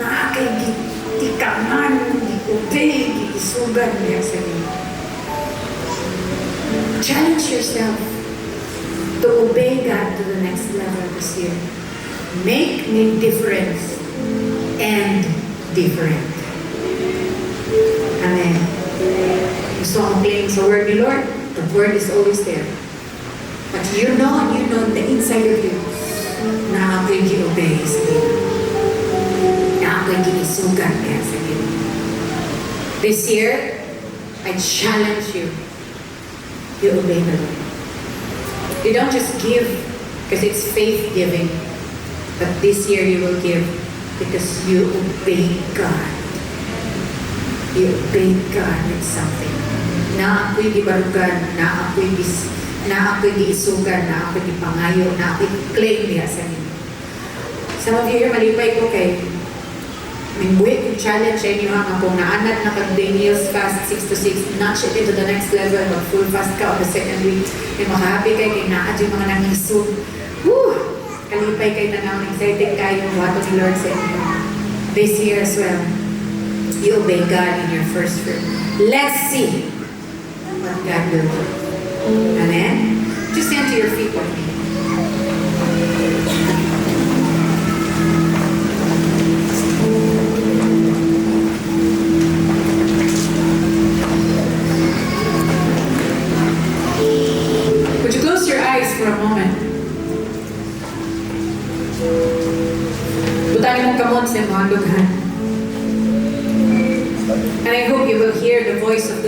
na kay gitikaman, giubay, gisugan niya sa iyo. Challenge yourself to obey God to the next level this year. Make me difference and different. Amen. Gusto kong claim sa word ni Lord. The word is always there. But you know the inside of you na ako'y gi-obey sa Ginoo. Na ako'y ginisugan niya sa Ginoo. This year, I challenge you. You obey the Lord. You don't just give because it's faith giving. But this year you will give because you obey God. You obey God with something. Na ako'y gibarugan, na ako'y giisugan, na ako'y gipangayo, na ako'y claim niya sa inyo. Some of you here, malipay ko kay buhay yung challenge sa inyo nga kung naanad na kag-Daniel's fast 6 to 6, notch it into the next level, mag-full fast ka on the second week, may makahappy kayo, kay naad yung mga nangisog. Woo! Kalipay kayo na naman, excited kayo, wato ni Lord sa inyo. This year as well, you obey God in your first fruit. Let's see what God will do. Amen? Just stand to your feet with me. Would you close your eyes for a moment? Butangin mong kamon sa mga dughan. And I hope you will hear the voice of the